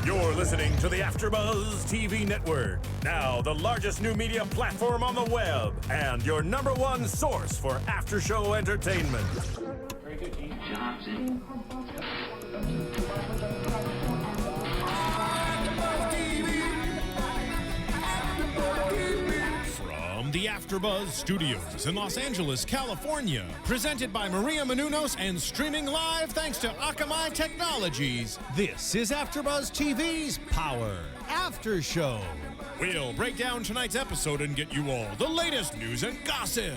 You're listening to the AFTERBUZZ TV network. Now the largest new media platform on the web and your number one source for after-show entertainment. Very good, Dean. From the AFTERBUZZ Studios in Los Angeles, California, presented by Maria Menounos and streaming live thanks to Akamai Technologies, this is AFTERBUZZ TV's Power After Show. We'll break down tonight's episode and get you all the latest news and gossip.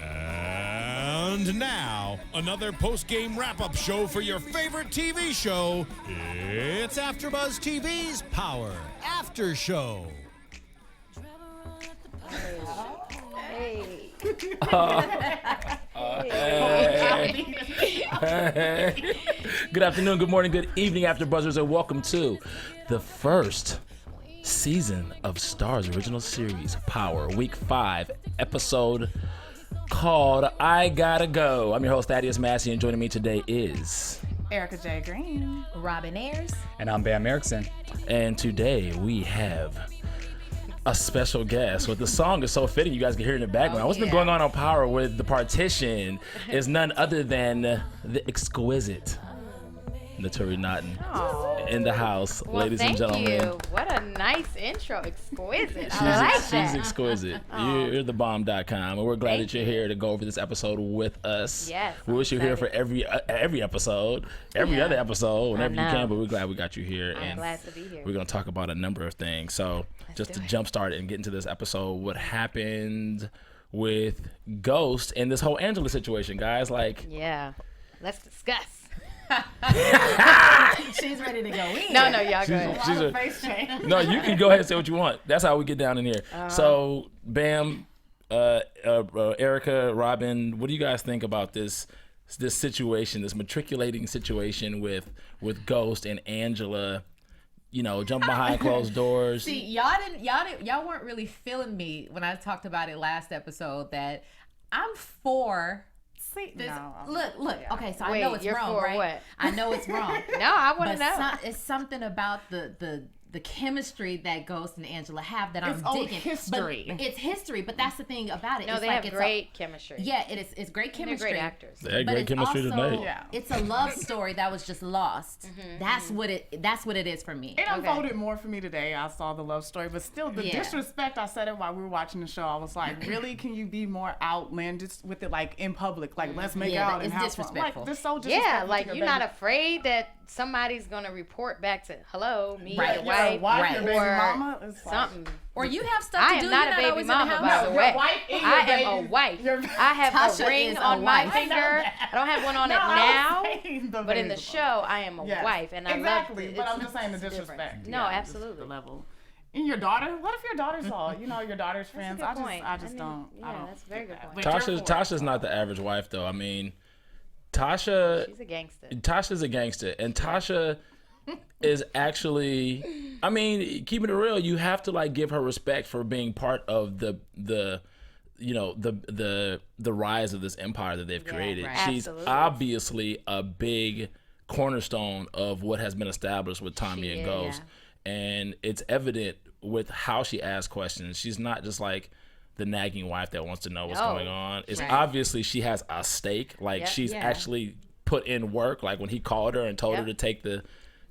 And now, another post-game wrap-up show for your favorite TV show. It's AFTERBUZZ TV's Power After Show. Hey. Good afternoon, good morning, good evening, AfterBuzzers, and welcome to the first season of Starz original series, Power, Week 5, episode called I Gotta Go. I'm your host, Thaddeus Massey, and joining me today is... Erica J. Green. Robin Ayers. And I'm Bamm Ericsen. And today we have a special guest. What the song is so fitting, you guys can hear it in the background. What's been going on Power with the partition is none other than the exquisite Naturi Naughton in the house, Well, ladies and gentlemen. Thank you. What a nice intro. Exquisite. I like that. She's exquisite. You're the bomb.com, and we're glad that you're here to go over this episode with us. Yes. We wish you were here for every episode, every other episode, whenever you can, but we're glad we got you here. I'm glad to be here. We're going to talk about a number of things. So just to jumpstart and get into this episode, what happened with Ghost and this whole Angela situation, guys? Like, yeah. Let's discuss. She's ready to go in. No, y'all go ahead. Face change. No, you can go ahead and say what you want. That's how we get down in here. So, Bamm, Erica, Robin, what do you guys think about this situation, this matriculating situation with Ghost and Angela? You know, jumping behind closed doors. See, y'all weren't really feeling me when I talked about it last episode. That I'm for. This, look. Yeah. Okay, so I know it's you're wrong, for right? what? I know it's wrong. No, I want to know. It's something about the chemistry that Ghost and Angela have that It's I'm old digging. history. But it's history, but that's the thing about it. No, it's they like have it's great chemistry. Yeah, it is. It's great And chemistry. they're great actors. They had But great it's chemistry also, tonight. Yeah. It's a love story that was just lost. That's what it is for me. It unfolded more for me today. I saw the love story, but still the disrespect. I said it while we were watching the show. I was like, really? Can you be more outlandish with it, like in public? Like, let's make out and it's have disrespectful. fun. Like, this so disrespectful. Yeah, to like your you're not baby. afraid that somebody's gonna report back to me, Right. your Your wife, your baby or mama. It's like, something. Or you have stuff I to am do. not You're a baby always in mama, the by house. the your way. wife and your I am a baby. wife. Your- I have Tasha a ring is a on my wife. finger. I don't have one on No, it I now, was saying the but in the baby show, mama. I am a Yes. wife, and I exactly. love it. But I'm just saying the It's different. disrespect. No, Yeah, absolutely. just the level. And your daughter? What if your daughter saw? You know, your daughter's friends. That's a good point. I just don't. Yeah, I don't that's a very good get that. point. But you're for it. Tasha's not the average wife, though. I mean, Tasha. She's a gangster. Tasha's a gangster, and Tasha is actually, I mean, keeping it real, you have to like give her respect for being part of the rise of this empire that they've created. right. She's Absolutely. obviously a big cornerstone of what has been established with Tommy and is, Ghost, and it's evident with how she asks questions. She's not just like the nagging wife that wants to know what's No. going on. It's Right. obviously she has a stake. Like Yep. she's Yeah. actually put in work. Like when he called her and told her Yep. to take the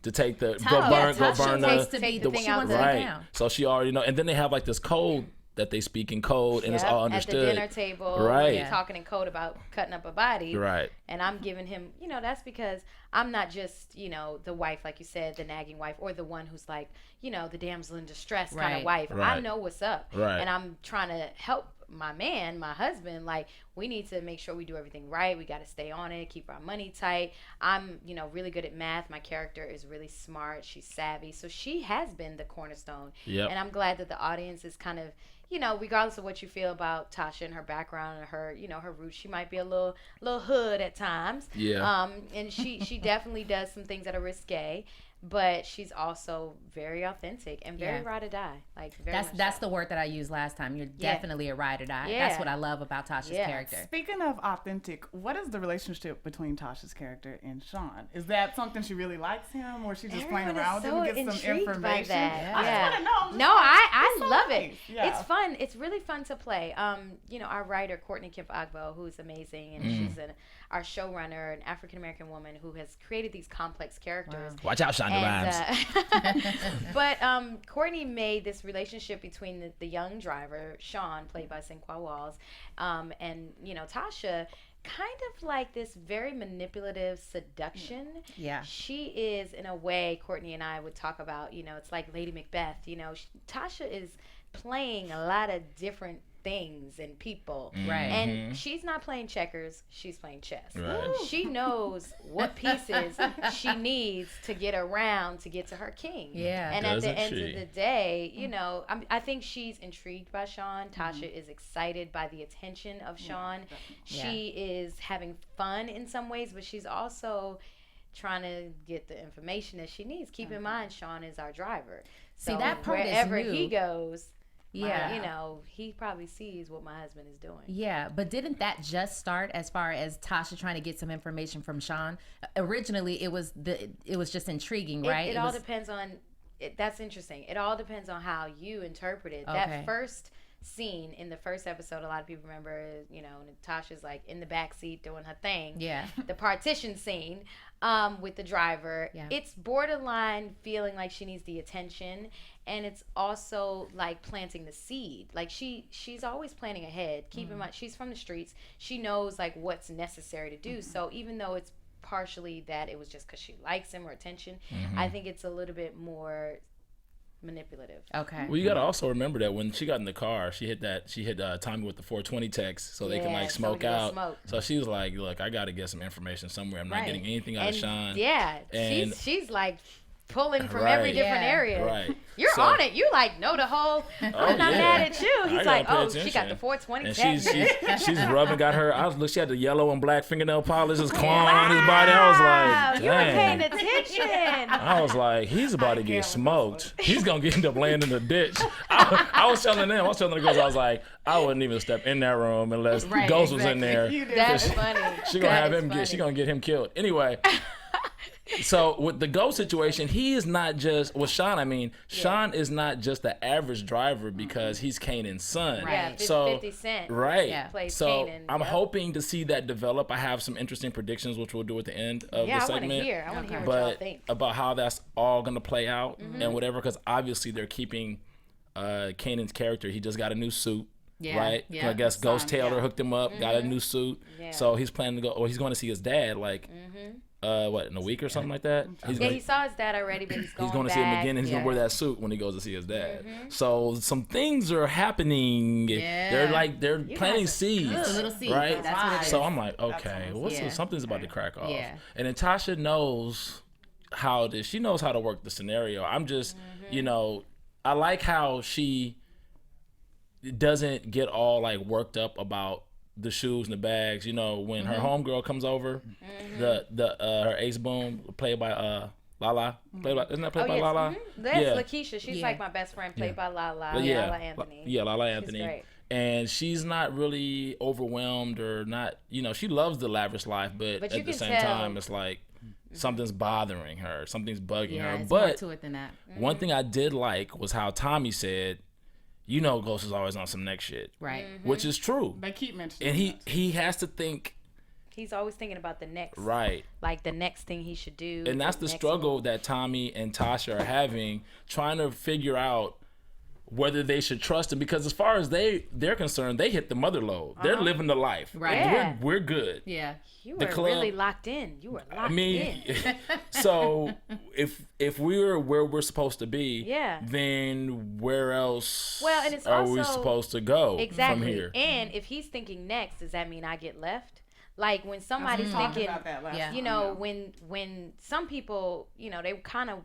go Tasha burn wants the to be the the thing she out wants there. it right. down. So she already know. And then they have like this code that they speak in code, and it's Yep, all understood. At the dinner table, Right. we're talking in code about cutting up a body. Right. And I'm giving him, that's because I'm not just, the wife, like you said, the nagging wife, or the one who's like, the damsel in distress kind of Right. wife. I Right. know what's up. Right. And I'm trying to help my man, my husband. Like, we need to make sure we do everything right. We got to stay on it, keep our money tight. I'm, really good at math. My character is really smart. She's savvy. So she has been the cornerstone. Yep. And I'm glad that the audience is kind of, regardless of what you feel about Tasha and her background and her, her roots, she might be a little hood at times. Yeah. And she definitely does some things that are risque. but she's also very authentic and very ride or die. Like that's the word that I used last time. You're definitely a ride or die. That's what I love about Tasha's character. Speaking of authentic, what is the relationship between Tasha's character and Sean? Is that something she really likes him, or she just playing around with him to get some information? By that. I just want to know. No, I love it. Yeah. It's fun. It's really fun to play. You know, our writer Courtney Kemp Agbo, who's amazing, and she's our showrunner, an African American woman who has created these complex characters. Wow. Watch out, Shonda Rhimes. But Courtney made this relationship between the young driver Sean, played by Sinqua Walls, and you know Tasha. Kind of like this very manipulative seduction. Yeah. She is, in a way, Courtney and I would talk about, you know, it's like Lady Macbeth. You know, Tasha is playing a lot of different things and people. Right. And she's not playing checkers, she's playing chess. Right. She knows what pieces she needs to get around to get to her king. Yeah. And at the end of the day, you know, I think she's intrigued by Sean. Tasha is excited by the attention of Sean. She is having fun in some ways, but she's also trying to get the information that she needs. Keep in mind, Sean is our driver. So see, that part wherever he goes, you know, he probably sees what my husband is doing. Yeah, but didn't that just start as far as Tasha trying to get some information from Sean? Originally, it was just intriguing, right? It all depends on. That's interesting. It all depends on how you interpret it. Okay. That first scene in the first episode, a lot of people remember, you know, Natasha's like in the back seat doing her thing. Yeah. The partition scene with the driver. Yeah. It's borderline feeling like she needs the attention, and it's also like planting the seed. Like she's always planning ahead. Keep in mind, she's from the streets. She knows like what's necessary to do. So even though it's partially that it was just because she likes him or attention, I think it's a little bit more manipulative. Okay. Well, you gotta also remember that when she got in the car, she hit Tommy with the 420 text so they can like smoke out. So she was like, "Look, I gotta get some information somewhere. I'm not getting anything out of Sean." Yeah, and she's like pulling from every different area. Right. You're on it. You like know the whole. I'm not mad at you. He's like, oh, she got the 420 and she's rubbing. Got her. Look, she had the yellow and black fingernail polish just clawing on his body. I was like, you were paying attention. I was like, he's about to get smoked. He's gonna end up laying in the ditch. I was telling them. I was telling the girls. I was like, I wouldn't even step in that room unless Ghost was in there. That's funny. She gonna have him. She gonna get him killed anyway. So with the Ghost situation, he is not just with Sean. I mean, Sean is not just the average driver because he's Kanan's son. Right. So 50 Cent. Right. Plays so Kanan. I'm hoping to see that develop. I have some interesting predictions, which we'll do at the end of the segment. I want to hear what y'all think about how that's all gonna play out and whatever. Because obviously they're keeping Kanan's character. He just got a new suit. Yeah, right. Yeah, I guess Ghost Taylor hooked him up. Got a new suit. Yeah. So he's planning to go. Or he's going to see his dad. Like. In a week or something like that? He saw his dad already, but he's going to see him again, and he's going to wear that suit when he goes to see his dad. So some things are happening. Yeah. They're planting seeds. It's a little seed. Right? That's what it is. So I'm like, okay, something's about to crack off. Yeah. And then Tasha knows she knows how to work the scenario. I'm just, you know, I like how she doesn't get all like worked up about the shoes and the bags, you know, when her homegirl comes over, her ace boom, played by Lala, isn't that played by Lala? That's Lakeisha. She's like my best friend, played by Lala. Lala Anthony. Lala Anthony. She's great. And she's not really overwhelmed or not, you know, she loves the lavish life, but at the same time, it's like something's bothering her, something's bugging her. It's but more to it than that. One thing I did like was how Tommy said, you know, Ghost is always on some next shit. Right. Which is true. They keep mentioning and he has to think. He's always thinking about the next. Right. Like the next thing he should do. And that's the struggle that Tommy and Tasha are having, trying to figure out whether they should trust him. Because as far as they're concerned, they hit the mother load. They're living the life. Right. Like, we're good. Yeah. You were really locked in. You were locked in. So if we're where we're supposed to be, then where else are we supposed to go from here? And if he's thinking next, does that mean I get left? Like when somebody's thinking, you know, when some people, you know, they kind of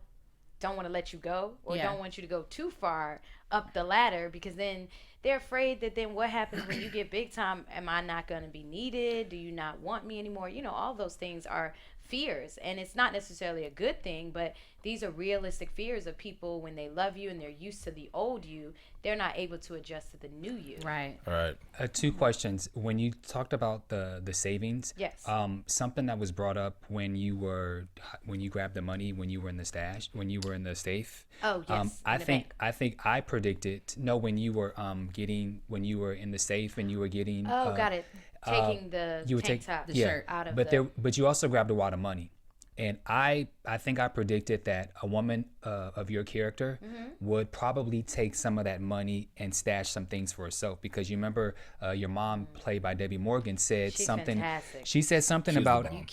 don't want to let you go or don't want you to go too far up the ladder because then they're afraid that then what happens when you get big time? Am I not going to be needed? Do you not want me anymore? You know, all those things are fears, and it's not necessarily a good thing, but these are realistic fears of people when they love you and they're used to the old you, they're not able to adjust to the new you. Right. All right. Two questions. When you talked about the savings, Yes. Something that was brought up when you grabbed the money when you were in the stash, when you were in the safe. Oh, yes. I think I predicted when you were when you were in the safe and you were getting Got it. Taking the tank top, the shirt out of but you also grabbed a wad of money. And I think I predicted that a woman of your character would probably take some of that money and stash some things for herself, because you remember your mom, played by Debbie Morgan, said She's something. fantastic. She said something about you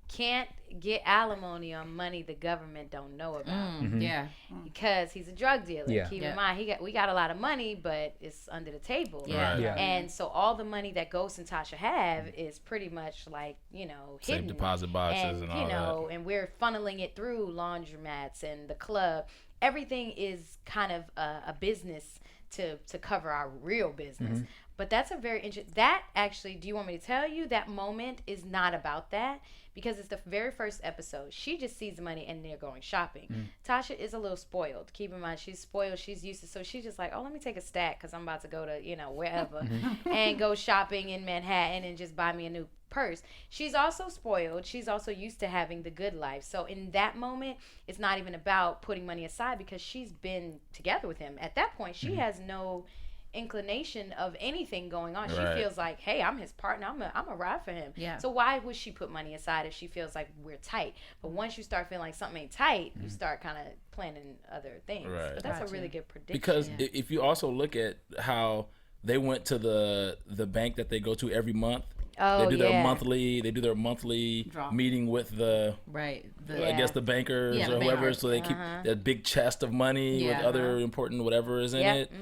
can't get alimony on money the government don't know about. Yeah. Because he's a drug dealer. Yeah. Keep in mind, we got a lot of money, but it's under the table. Yeah. Right. Yeah. And so all the money that Ghost and Tasha have is pretty much like, hidden. Safe deposit boxes and all that. And we're funneling it through laundromats and the club. Everything is kind of a business to cover our real business. But that's a very interesting, that actually, do you want me to tell you, that moment is not about that, because it's the very first episode. She just sees the money and they're going shopping. Tasha is a little spoiled. Keep in mind, she's spoiled. She's used to, so she's just like, oh, let me take a stack because I'm about to go to, wherever and go shopping in Manhattan and just buy me a new purse. She's also spoiled. She's also used to having the good life. So in that moment, it's not even about putting money aside because she's been together with him. At that point, she has no inclination of anything going on. She feels like, hey, I'm his partner. I'm a ride for him. Yeah. So why would she put money aside if she feels like we're tight? But once you start feeling like something ain't tight, you start kind of planning other things. Right. But that's a really good prediction. Because if you also look at how they went to the bank that they go to every month. Oh, they do their monthly Drop. meeting with the I guess the bankers or whoever, bankers. so they keep that big chest of money with other important whatever is in it.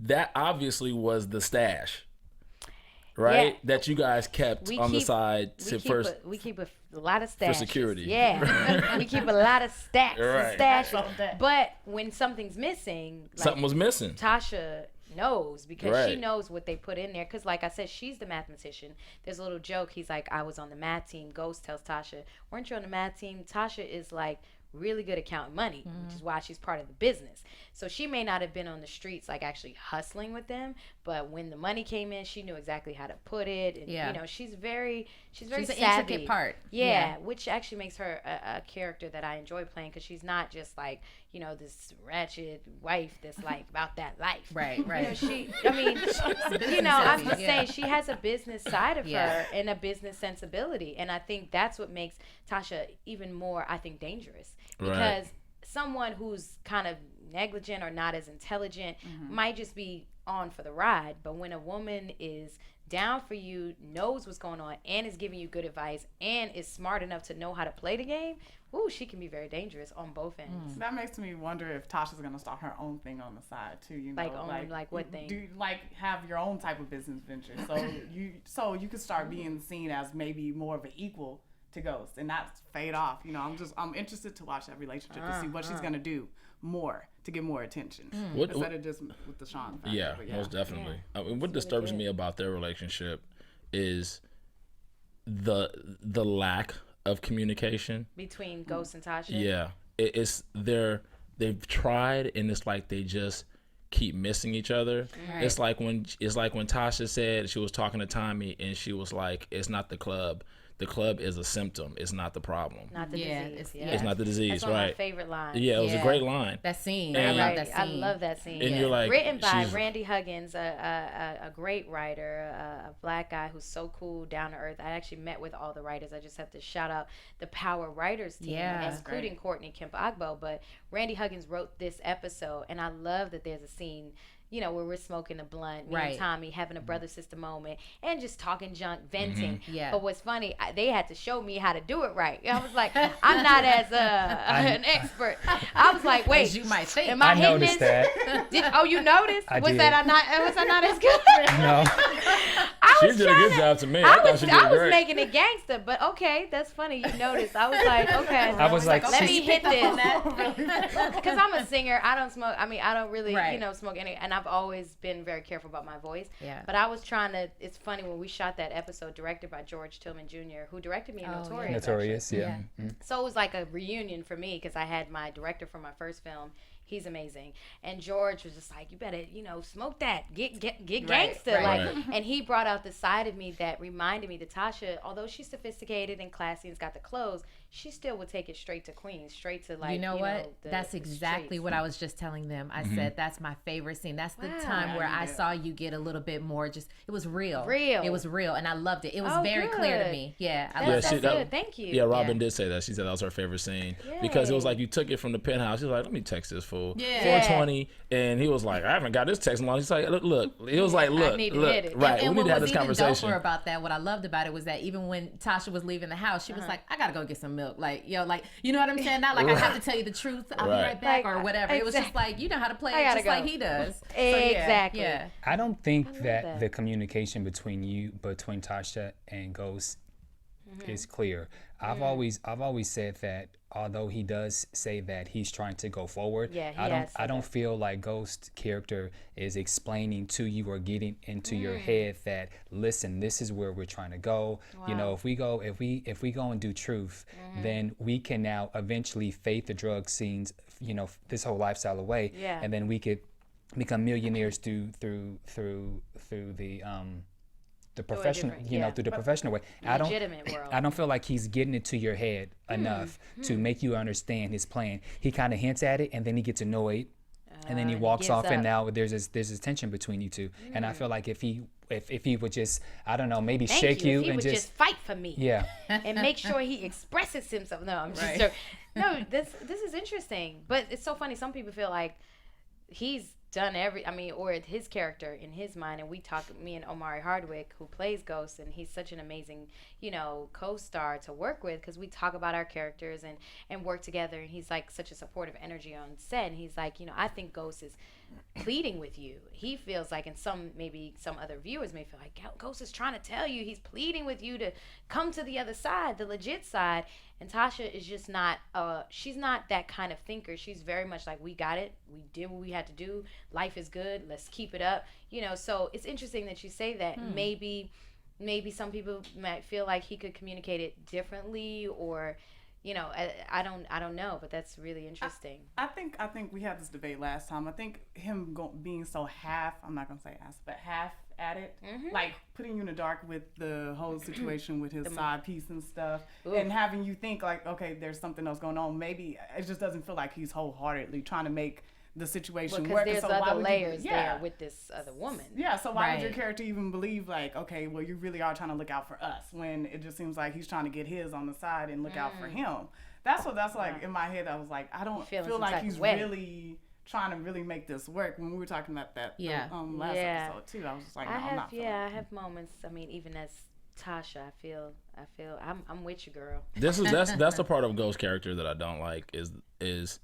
That obviously was the stash, right? Yeah. That you guys kept on the side we keep a lot of stashes. for security. Yeah. We keep a lot of stacks Right. and stashes. But when something's missing, like, Something was missing. Tasha knows because she Right. knows what they put in there. Because like I said, she's the mathematician. There's a little joke. He's like, I was on the math team. Ghost tells Tasha, weren't you on the math team? Tasha is like really good at counting money, which is why she's part of the business. So she may not have been on the streets like actually hustling with them, but when the money came in, she knew exactly how to put it. And she's very an savvy. intricate part. Yeah, which actually makes her a character that I enjoy playing, because she's not just like, this ratchet wife that's like about that life. Right. I'm just saying she has a business side of her and a business sensibility. And I think that's what makes Tasha even more, I think, dangerous. Because someone who's kind of negligent or not as intelligent might just be on for the ride. But when a woman is down for you, knows what's going on, and is giving you good advice, and is smart enough to know how to play the game, she can be very dangerous on both ends. That makes me wonder if Tasha's gonna start her own thing on the side too. Like what thing? Do have your own type of business venture, so you could start being seen as maybe more of an equal to Ghost and not fade off. I'm interested to watch that relationship to see what she's gonna do more to get more attention instead of just with the Sean factor. Yeah, most definitely. I mean, what disturbs me about their relationship is the lack of communication between Ghost and Tasha. Yeah, they've tried, and it's like they just keep missing each other. Right. It's like when Tasha said she was talking to Tommy, and she was like, "It's not the club. The club is a symptom. It's not the problem. Not the disease. It's not the disease, That's one right?" of my favorite lines. Yeah, it was a great line. That scene. And I love that scene. And you're like, written by Randy Huggins, a great writer, a black guy who's so cool, down to earth. I actually met with all the writers. I just have to shout out the Power writers team, including Courtney Kemp Agbo. But Randy Huggins wrote this episode, and I love that there's a scene, where we're smoking a blunt, me and Tommy having a brother-sister moment, and just talking junk, venting. Yeah. But what's funny, they had to show me how to do it right. I was like, I'm not as an expert. I was like, wait, as you might think. am I hitting noticed this? that. You noticed? Was I not as good? No. I She did a good job to me. I thought she did I was great. making it gangster, but okay, that's funny. You noticed. I was like, okay. I was like, let she's- me hit this. Because I'm a singer. I don't smoke. I mean, I don't really, smoke any. And I've always been very careful about my voice. Yeah. But I was trying to, it's funny when we shot that episode directed by George Tillman Jr., who directed me in Notorious. Notorious, yeah. So it was like a reunion for me because I had my director from my first film. He's amazing. And George was just like, you better, smoke that. Get gangster. Right. And he brought out the side of me that reminded me that Tasha, although she's sophisticated and classy and's got the clothes, she still would take it straight to Queens, straight to like, you know what? That's the exactly streets. what I was just telling them. I said, that's my favorite scene. That's the time where I saw you get a little bit more it was real. It was real. And I loved it. It was very clear to me. Yeah. That's good. Thank you. Yeah, Robin did say that. She said that was her favorite scene. because it was like you took it from the penthouse. She was like, let me text this fool. 420. And he was like, I haven't got this text in long. He's like, look. It was like, look. need to hit it. Right. And we need to have this what was even conversation. doper about that, what I loved about it was that even when Tasha was leaving the house, she was like, I gotta go get some milk. Like, you know what I'm saying? Not like I have to tell you the truth. I'll be right back or whatever. It was just like, you know how to play it just like he does. So, Exactly. Yeah. I don't think that the communication between Tasha and Ghost is clear. I've always said that although he does say that he's trying to go forward, I don't feel like Ghost's character is explaining to you or getting into your head that, listen, this is where we're trying to go. Wow. If we go and do truth, then we can now eventually fade the drug scenes, this whole lifestyle away, and then we could become millionaires through the professional, through the professional way. Legitimate world. I don't feel like he's getting it to your head enough to make you understand his plan. He kind of hints at it, and then he gets annoyed, and then he walks off, and now there's this tension between you two. And I feel like if he would just, I don't know, maybe shake you if he and would just fight for me. Yeah. And make sure he expresses himself. No, I'm just joking. No, this is interesting, but it's so funny. Some people feel like he's done or his character in his mind, and me and Omari Hardwick, who plays Ghost, and he's such an amazing, co-star to work with, because we talk about our characters and work together, and he's like such a supportive energy on set, and he's like, I think Ghost is pleading with you. He feels like, and some other viewers may feel like, Ghost is trying to tell you, he's pleading with you to come to the other side, the legit side. And Tasha is just not, she's not that kind of thinker. She's very much like, we got it. We did what we had to do. Life is good. Let's keep it up. So it's interesting that you say that. Maybe some people might feel like he could communicate it differently, or, I don't know, but that's really interesting. I think we had this debate last time. I think him being so I'm not going to say but half at it, like putting you in the dark with the whole situation with his side piece and stuff, and having you think like, okay, there's something else going on. Maybe it just doesn't feel like he's wholeheartedly trying to make the situation work. Because there's other layers there with this other woman. Yeah, so why would your character even believe like, okay, well, you really are trying to look out for us, when it just seems like he's trying to get his on the side and look out for him. That's like in my head. I was like, I don't feel like he's really trying to really make this work. When we were talking about that last episode too, I was just like, no, I'm not. I have moments. I mean, even as Tasha, I feel I'm with you, girl. That's the part of Ghost's character that I don't like is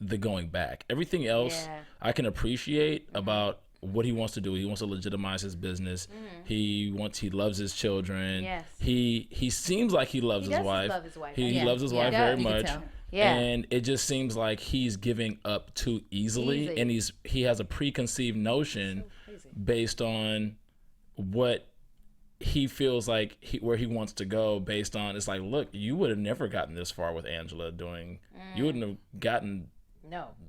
the going back. Everything else I can appreciate about what he wants to do. He wants to legitimize his business. He loves his children. Yes. He seems like he loves his wife. He loves his wife very much. Yeah. And it just seems like he's giving up too easily. And he has a preconceived notion based on what he feels like where he wants to go, based on, it's like, look, you would have never gotten this far with Angela you wouldn't have gotten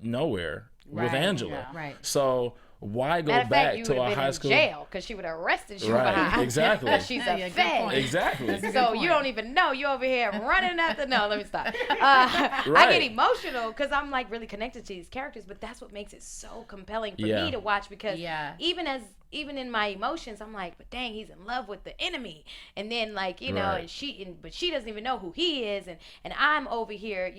nowhere with Angela. Yeah. Right. So why go back to a high school jail, because she would have arrested you. Right, exactly. She's a fed. Exactly. So you don't even know. You over here running after. No, let me stop. I get emotional because I'm like really connected to these characters, but that's what makes it so compelling for me to watch, because even in my emotions, I'm like, but dang, he's in love with the enemy, and then like but she doesn't even know who he is, and I'm over here,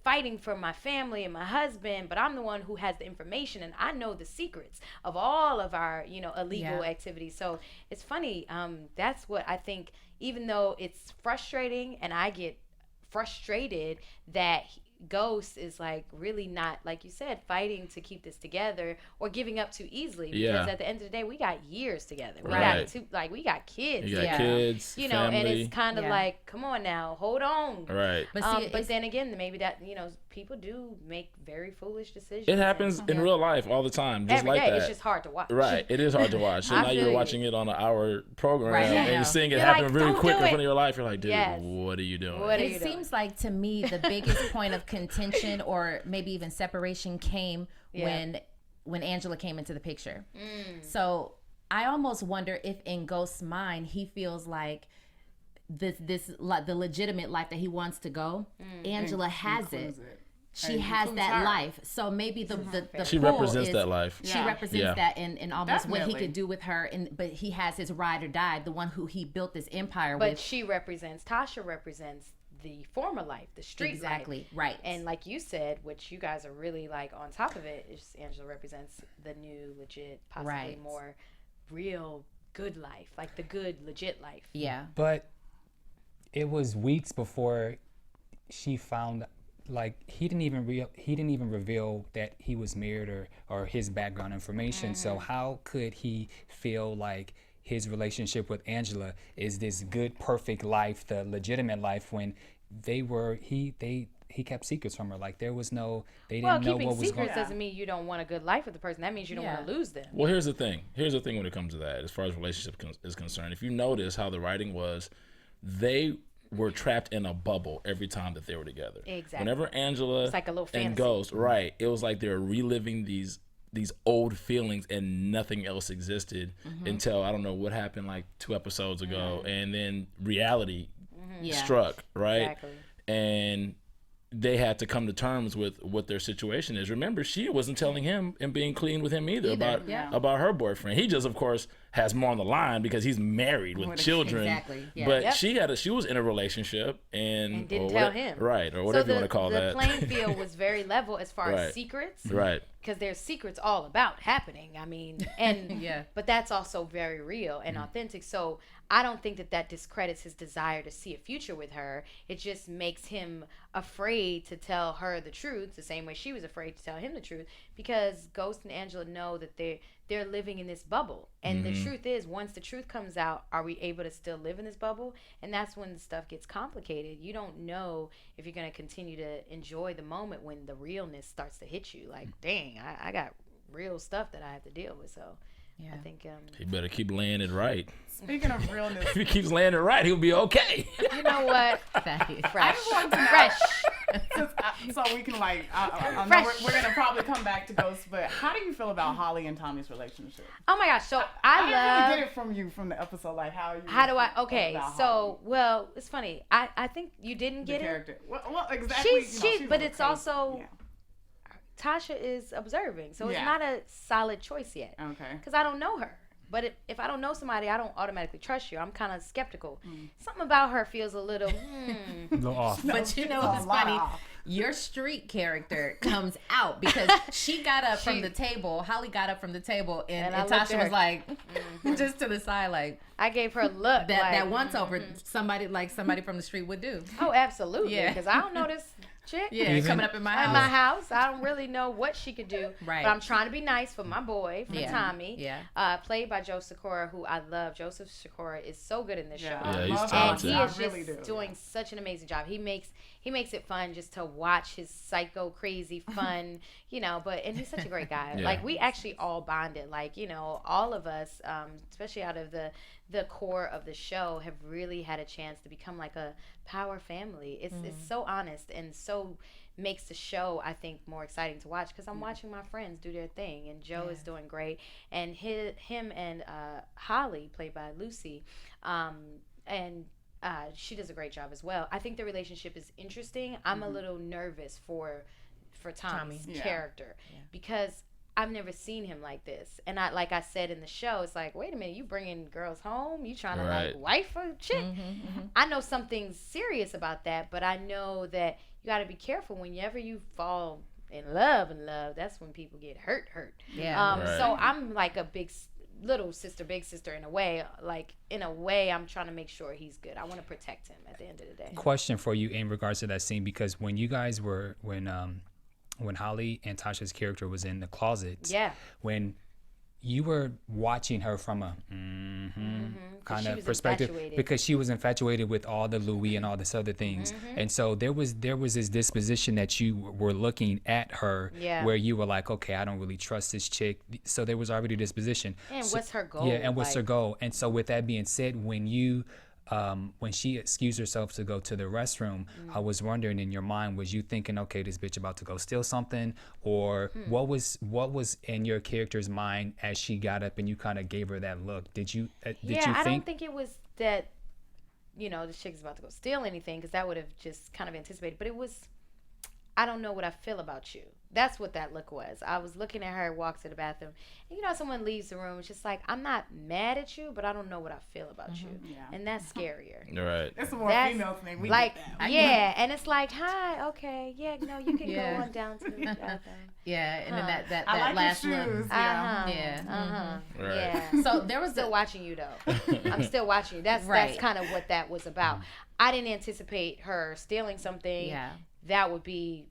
fighting for my family and my husband, but I'm the one who has the information, and I know the secrets of all of our illegal activities. So it's funny. That's what I think. Even though it's frustrating, and I get frustrated that Ghost is like really not, like you said, fighting to keep this together or giving up too easily. Because Yeah. at the end of the day, we got years together. We Right. we got kids. You got Yeah. kids, You know, and family. it's kind of Yeah. like, come on now, hold on. Right. But see, But then again, maybe that, you know, people do make very foolish decisions. It happens in real life all the time, just every like day. that. It's just hard to watch. Right, it is hard to watch. So I now feel you're you. watching it on an hour program, Right. and Yeah. you're seeing it You're happen like, really "Don't quick do in it." front of your life. You're like, dude, Yes. what are you doing? What are you It doing? seems like to me the biggest point of contention or maybe even separation came when Angela came into the picture. So I almost wonder if in Ghost's mind he feels like this like the legitimate life that he wants to go. Angela has it. She And has includes that her. life. So maybe the She pull represents is, that life. She Yeah. represents Yeah. that in almost what he Definitely. could do with her. And but he has his ride or die, the one who he built this empire But with. Tasha represents the former life, the street Exactly, life. right. And like you said, which you guys are really like on top of it, is Angela represents the new, legit, possibly Right. more real, good life, like the good, legit life. Yeah. But it was weeks before she found, like, he didn't even reveal that he was married or his background information. So how could he feel like his relationship with Angela is this good, perfect life, the legitimate life, when he kept secrets from her? Like, there was no, they didn't Well, know keeping what was going secrets doesn't mean you don't want a good life with the person. That means you don't want to lose them. Well, here's the thing. Here's the thing when it comes to that, as far as relationship is concerned. If you notice how the writing was, they were trapped in a bubble every time that they were together. Exactly. Whenever Angela It's like a little and fantasy. Ghost, right, it was like they were reliving these old feelings and nothing else existed until, I don't know what happened, like 2 episodes ago, and then reality Yeah. struck, right? Exactly. And they had to come to terms with what their situation is. Remember, she wasn't telling him and being clean with him either about her boyfriend. He just, of course, has more on the line because he's married with children. Exactly, yeah. But Yep. she was in a relationship and didn't or tell what- him. right, or whatever so you want to call the that. playing field was very level as far Right. as secrets. Right. Because there's secrets all about happening. I mean, and Yeah. but that's also very real and authentic. So I don't think that discredits his desire to see a future with her. It just makes him afraid to tell her the truth, the same way she was afraid to tell him the truth, because Ghost and Angela know that they're living in this bubble. And the truth is, once the truth comes out, are we able to still live in this bubble? And that's when the stuff gets complicated. You don't know if you're going to continue to enjoy the moment when the realness starts to hit you. Like, dang, I got real stuff that I have to deal with. So Yeah. I think He better keep laying it right. Speaking of realness, If he keeps laying it right, he'll be okay. you know what? Thaddeus. Fresh. just wanted to know- Fresh. so we can like, I know Fresh. we're gonna probably come back to Ghost, but how do you feel about Holly and Tommy's relationship? Oh my gosh. So I I didn't love. really get it from you from the episode, like how you. How do I? feel Okay, about so Holly, well, it's funny. I think you didn't the get it. character. Well, exactly. She's but a it's crazy- also yeah. Tasha is observing, so it's Yeah. not a solid choice yet. Okay. Because I don't know her. But if I don't know somebody, I don't automatically trust you. I'm kind of skeptical. Mm. Something about her feels a little. a little off. But you know it's a what's lot funny? off. Your street character comes out because she got up from the table. Holly got up from the table, and I looked at Tasha her. was like, just to the side, like I gave her a look. that once over somebody from the street would do. Oh, absolutely. Yeah. Because I don't know this chick. Yeah, Even- coming up in my house. In my house, I don't really know what she could do. Right. But I'm trying to be nice for my boy, for Yeah. Tommy. Yeah. Played by Joe Sikora, who I love. Joseph Sikora is so good in this Yeah, show. Yeah, I he's love talented. And him. he is I really just do, doing yeah. such an amazing job. He makes it fun just to watch his psycho, crazy fun, and he's such a great guy. Yeah. Like, we actually all bonded. Like, all of us, especially out of the core of the show, have really had a chance to become like a power family. It's so honest and so makes the show, I think, more exciting to watch because I'm watching my friends do their thing, and Joe is doing great, and him and Holly, played by Lucy, and she does a great job as well. I think the relationship is interesting. I'm a little nervous for Tommy's Tommy. Yeah. character because I've never seen him like this, and like I said in the show, it's like, wait a minute, you bringing girls home? You trying to Right. like wife a chick? I know something's serious about that, but I know that you got to be careful whenever you fall in love. That's when people get hurt. Yeah. Right. So I'm like a big little sister, big sister in a way. Like, in a way, I'm trying to make sure he's good. I want to protect him at the end of the day. Question for you in regards to that scene, because when you guys were, when Holly and Tasha's character was in the closet, when you were watching her from a kind of perspective, because she was infatuated with all the Louis and all this other things, and so there was this disposition that you were looking at her, where you were like, okay, I don't really trust this chick. So there was already disposition. And what's her goal? Yeah, and what's her goal? And so with that being said, when she excused herself to go to the restroom, I was wondering, in your mind, was you thinking, okay, this bitch about to go steal something, or what was in your character's mind as she got up and you kind of gave her that look? Did you think? I don't think it was that, this chick's about to go steal anything, because that would have just kind of anticipated. But it was, I don't know what I feel about you. That's what that look was. I was looking at her walk to the bathroom, and someone leaves the room. It's just like, I'm not mad at you, but I don't know what I feel about you, and that's scarier. Right. It's a more female thing. We like, get that. and it's like, hi, okay, you can go on down to the bathroom. And then that I like last your look. shoes. Right. Yeah. So there was Still watching you though. I'm still watching you. That's kind of what that was about. I didn't anticipate her stealing something. That would be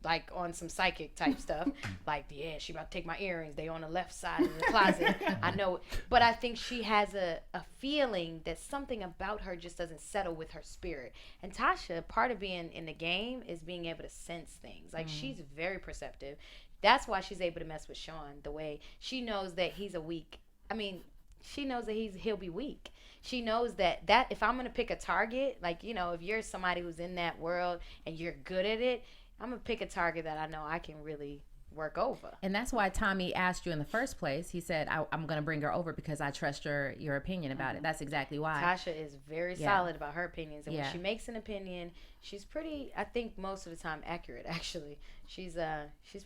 like on some psychic type stuff. Like, she about to take my earrings. They on the left side of the closet. I know. But I think she has a feeling that something about her just doesn't settle with her spirit. And Tasha, part of being in the game is being able to sense things. Like, she's very perceptive. That's why she's able to mess with Sean the way she knows that he's she knows that he'll be weak. She knows that if I'm going to pick a target, like, if you're somebody who's in that world and you're good at it, I'm going to pick a target that I know I can really work over. And that's why Tommy asked you in the first place. He said, I'm going to bring her over because I trust your opinion about it. That's exactly why. Tasha is very solid about her opinions. And when she makes an opinion, she's pretty, I think most of the time, accurate, actually. She's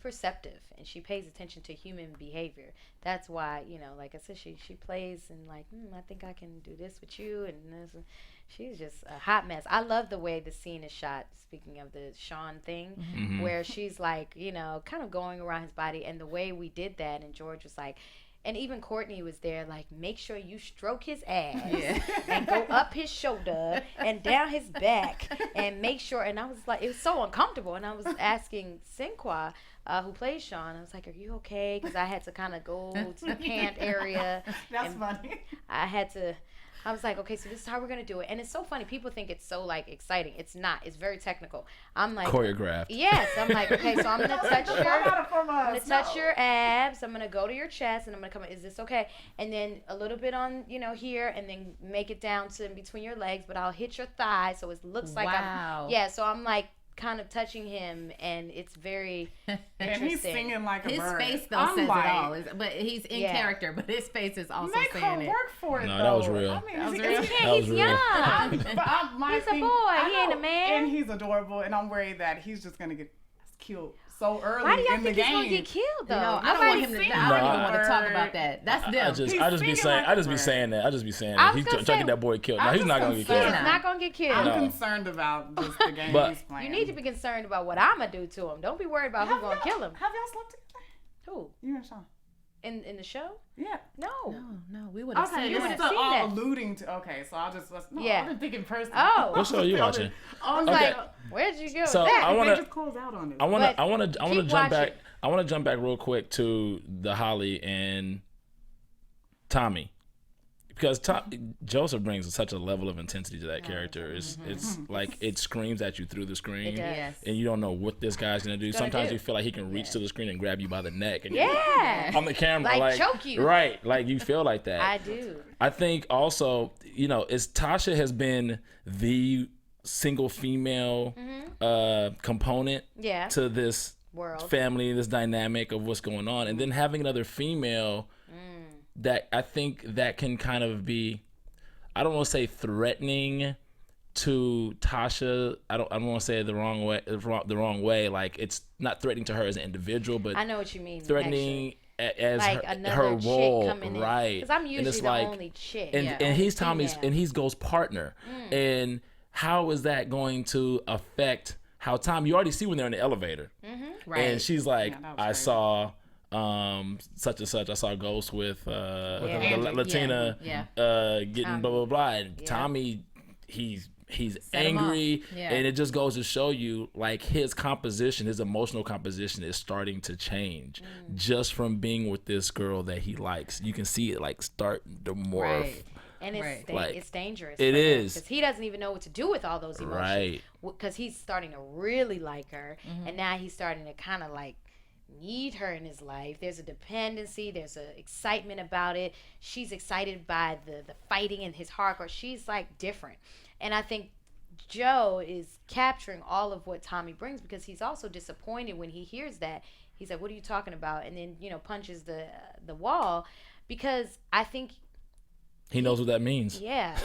perceptive, and she pays attention to human behavior. That's why, like I said, she plays and like, I think I can do this with you and this. She's just a hot mess. I love the way the scene is shot, speaking of the Sean thing, where she's like, kind of going around his body, and the way we did that, and George was like, and even Courtney was there, like, make sure you stroke his ass and go up his shoulder and down his back and make sure. And I was like, it was so uncomfortable. And I was asking Sinqua, who plays Sean, I was like, are you okay? Because I had to kind of go to the pant area. That's funny. I was like, okay, so this is how we're going to do it. And it's so funny. People think it's so, like, exciting. It's not. It's very technical. I'm like... Choreographed. Yes. I'm like, okay, so I'm going to touch your abs. I'm going to go to your chest, and I'm going to come... Is this okay? And then a little bit on, here, and then make it down to in between your legs, but I'll hit your thigh, so it looks like I'm... Yeah, so I'm like... kind of touching him, and it's very interesting. And he's singing like a bird. His face though says it all. But he's in character, but his face is also saying it. Make her work for it. No, though. that was real. I mean, That real. was he's young. He's a boy. He ain't a man. And he's adorable, and I'm worried that he's just gonna get killed so early Why do y'all in the think he's game. gonna get killed though? I don't want him to. I don't even want to talk about that. That's them. I just be saying that. He's trying to get that boy killed. No, he's not gonna get killed. He's not gonna get killed. I'm concerned about just the game he's playing. You need to be concerned about what I'm gonna do to him. Don't be worried about who's gonna kill him. Have y'all slept together? Who? You and Sean. In the show? Yeah. No. No, we would have Okay, seen this it. is all alluding to. Okay, so I'll just Yeah. I've been thinking personally. Oh. What show are you watching? I was like, where'd you go So with that? I wanna- They just close out on this. I want to keep jump back. watching. I want to jump back real quick to the Holly and Tommy, because Joseph brings such a level of intensity to that character. It's like it screams at you through the screen, It does. Yes. and you don't know what this guy's gonna do. Sometimes you feel like he can reach to the screen and grab you by the neck, and on the camera, Like choke you. right? Like you feel like that. I do. I think also, Tasha has been the single female component Yeah. to this World. family, this dynamic of what's going on, and then having another female that I think that can kind of be, I don't want to say threatening to Tasha. I don't want to say it the wrong way. Like, it's not threatening to her as an individual, but I know what you mean. threatening as like her another chick role, coming in. right? Because I'm And usually it's the like- only chick. and he's Tommy's female. and he's Go's partner, and how is that going to affect how Tommy? You already see when they're in the elevator, Right. and she's like, Yeah, that was I crazy. saw such and such. I saw Ghost with the Andrew. Latina Yeah. getting blah blah blah. And Tommy, he's angry, and it just goes to show you like his composition, his emotional composition is starting to change just from being with this girl that he likes. You can see it like start to morph. Right. And it's it's dangerous. It is, because he doesn't even know what to do with all those emotions. Right. Because he's starting to really like her, and now he's starting to kind of like need her in his life. There's a dependency. There's a excitement about it. She's excited by the fighting in his heart, or she's like different. And I think Joe is capturing all of what Tommy brings, because he's also disappointed when he hears that. He's like, "What are you talking about?" And then punches the wall, because I think. He knows what that means. Yeah.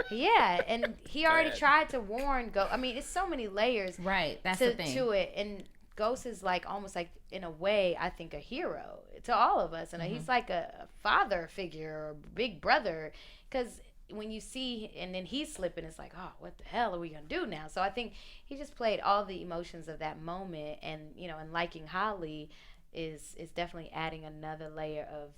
Yeah. And he already tried to warn Ghost. I mean, it's so many layers That's the thing. to it. And Ghost is like almost like, in a way, I think a hero to all of us. And he's like a father figure or big brother. Because when you see, and then he's slipping, it's like, oh, what the hell are we going to do now? So I think he just played all the emotions of that moment. And, and liking Holly is definitely adding another layer of,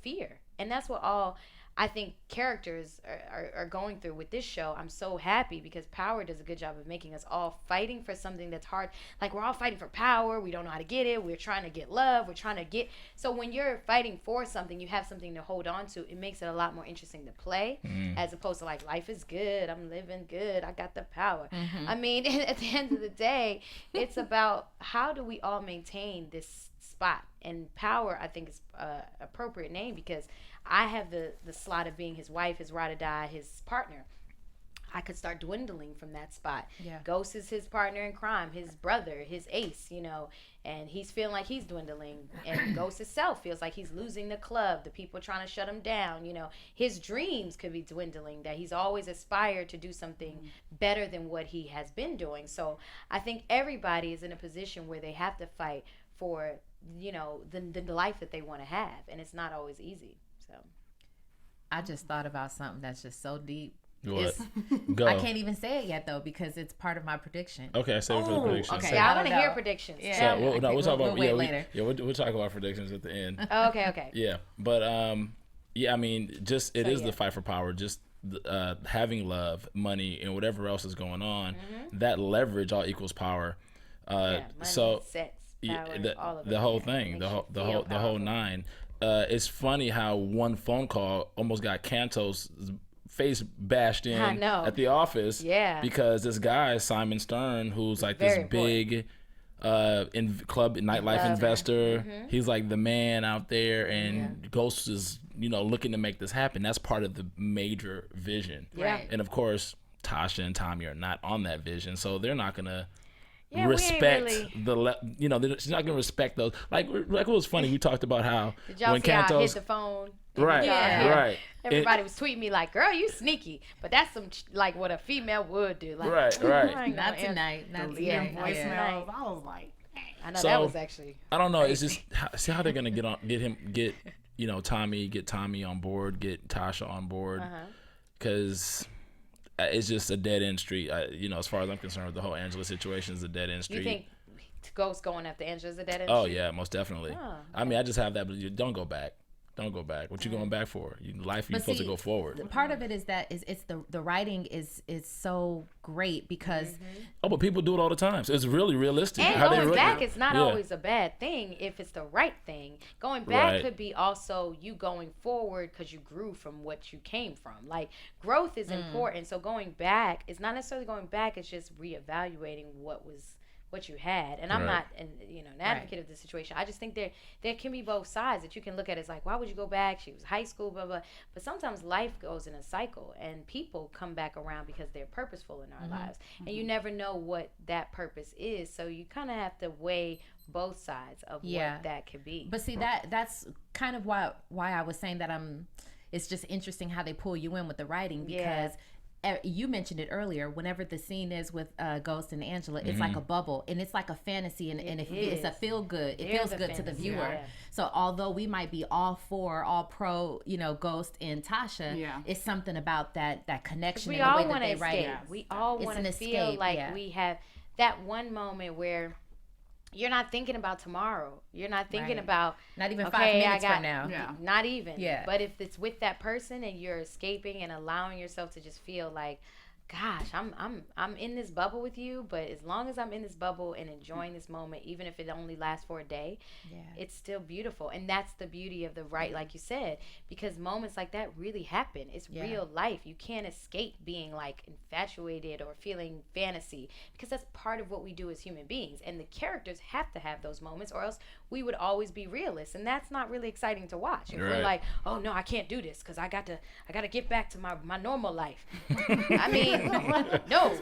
fear. And that's what all I think characters are going through with this show. I'm so happy because Power does a good job of making us all fighting for something that's hard. Like, we're all fighting for power. We don't know how to get it. We're trying to get love. We're trying to get... So when you're fighting for something, you have something to hold on to. It makes it a lot more interesting to play, as opposed to like, life is good. I'm living good. I got the power. I mean, at the end of the day, it's about how do we all maintain this spot. And Power, I think, is an appropriate name because I have the slot of being his wife, his ride or die, his partner. I could start dwindling from that spot. Yeah. Ghost is his partner in crime, his brother, his ace, and he's feeling like he's dwindling. And Ghost itself feels like he's losing the club, the people trying to shut him down. His dreams could be dwindling, that he's always aspired to do something better than what he has been doing. So I think everybody is in a position where they have to fight for, the life that they want to have. And it's not always easy. So I just thought about something that's just so deep. What? Go. I can't even say it yet though because it's part of my prediction. Okay, I save it for the predictions. Okay, yeah, I want to hear predictions. Yeah, so, we'll talk about wait later. We'll talk about predictions at the end. Oh, okay. Yeah, but I mean, just it is the fight for power. Just having love, money, and whatever else is going on. That leverage all equals power. Money, so sex, power, all of the it. whole thing, the whole nine. It's funny how one phone call almost got Canto's face bashed in at the office. Yeah. Because this guy, Simon Stern, who's like this big nightlife investor, he's like the man out there, and Ghost is, looking to make this happen. That's part of the major vision. Yeah. And of course, Tasha and Tommy are not on that vision, so they're not gonna respect she's not gonna respect those. Like it was funny. We talked about how did y'all when see Cantos how I hit the phone? Right. Everybody was tweeting me like, "Girl, you sneaky," but that's some like what a female would do. Like, right. Not tonight. Not tonight. Voicemails. I was like, I know that was actually. I don't know. Crazy. It's just see how they're gonna get Tommy on board, get Tasha on board, because. It's just a dead end street. As far as I'm concerned, the whole Angela situation is a dead end street. You think Ghost going after Angela is a dead end street? Oh yeah, most definitely. Oh, okay. I mean, I just have that, but don't go back. Don't go back. What you going back for? You're supposed to go forward. Part of it is that it's the writing is so great because but people do it all the time, so it's really realistic. And going back is not always a bad thing if it's the right thing. Going back could be also you going forward because you grew from what you came from. Like growth is important. So going back is not necessarily going back. It's just reevaluating what you had. And I'm not an advocate of the situation. I just think there can be both sides that you can look at. It's like, why would you go back? She was high school, blah blah. But sometimes life goes in a cycle and people come back around because they're purposeful in our lives, and you never know what that purpose is, so you kind of have to weigh both sides of what that could be. But see, that's kind of why I was saying that it's just interesting how they pull you in with the writing, because you mentioned it earlier. Whenever the scene is with Ghost and Angela, it's like a bubble, and it's like a fantasy, and it's a feel good. It feels good to the viewer. Yeah. So although we might be all pro, Ghost and Tasha, it's something about that connection. We all want to escape. We all want to feel like we have that one moment where you're not thinking about tomorrow. You're not thinking Right. about Not even okay, 5 minutes I got, from now. Yeah. Not even. Yeah. But if it's with that person and you're escaping and allowing yourself to just feel like, gosh, I'm in this bubble with you, but as long as I'm in this bubble and enjoying this moment, even if it only lasts for a day, it's still beautiful. And that's the beauty of the like you said, because moments like that really happen. It's real life. You can't escape being like infatuated or feeling fantasy, because that's part of what we do as human beings. And the characters have to have those moments, or else we would always be realists, and that's not really exciting to watch. If we're like, oh no, I can't do this because I got to get back to my normal life. I mean, no,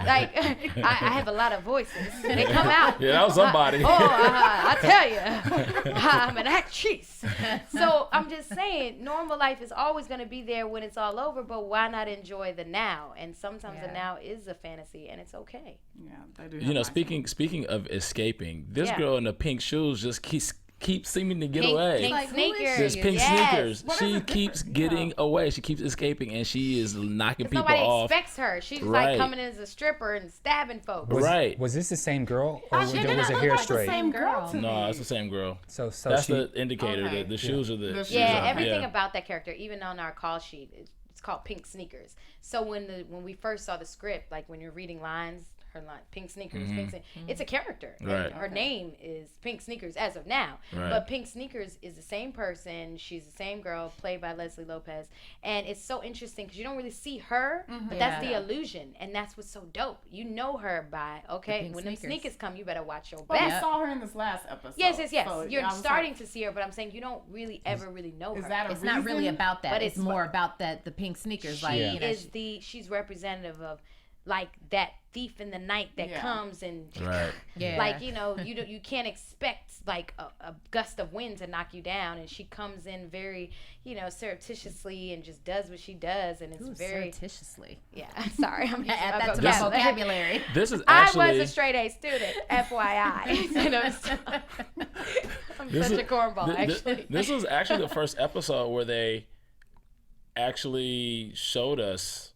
like I have a lot of voices. They come out. Yeah, that was somebody. I tell you, I'm an actress. So I'm just saying, normal life is always going to be there when it's all over. But why not enjoy the now? And sometimes the now is a fantasy, and it's okay. Yeah, they do. You know, speaking of escaping, this Yeah. girl in the pink shoes just keeps seeming to get away. Pink Like, who is sneakers. There's pink Yes. sneakers. She keeps getting away. She keeps escaping, and she is knocking people Nobody off. expects her. She's Right. like coming in as a stripper and stabbing folks. Right. Was this the same girl, or was She it didn't was her look hair like the straight? same girl to No, me. it's the same girl. So That's she, the indicator. Okay. The shoes are the The shoes Yeah, are- everything yeah. about that character, even on our call sheet, it's called Pink Sneakers. So when we first saw the script, like when you're reading lines, her line, Pink Sneakers, Pink Sneakers, it's a character. And Right. her name is Pink Sneakers as of now. Right. But Pink Sneakers is the same person. She's the same girl, played by Leslie Lopez. And it's so interesting because you don't really see her, but that's the Yeah. illusion. And that's what's so dope. You know her by, okay, pink when them sneakers. sneakers come, you better watch your But we back. saw her in this last episode. Yes. So, You're I was starting like, to see her, but I'm saying you don't really ever really know her. Is that a It's not really reason? about that. But it's it's more about the pink sneakers. Like, Yeah. you know, She's representative of like that thief in the night that Yeah. comes and Right. Yeah. like you can't expect like a gust of wind to knock you down, and she comes in very surreptitiously and just does what she does, and it's very surreptitiously. I'm sorry, I'm using Add my that to my vocabulary. vocabulary. This is I actually. was a straight A student, FYI. I'm This such is- a cornball, th- actually. This was actually the first episode where they actually showed us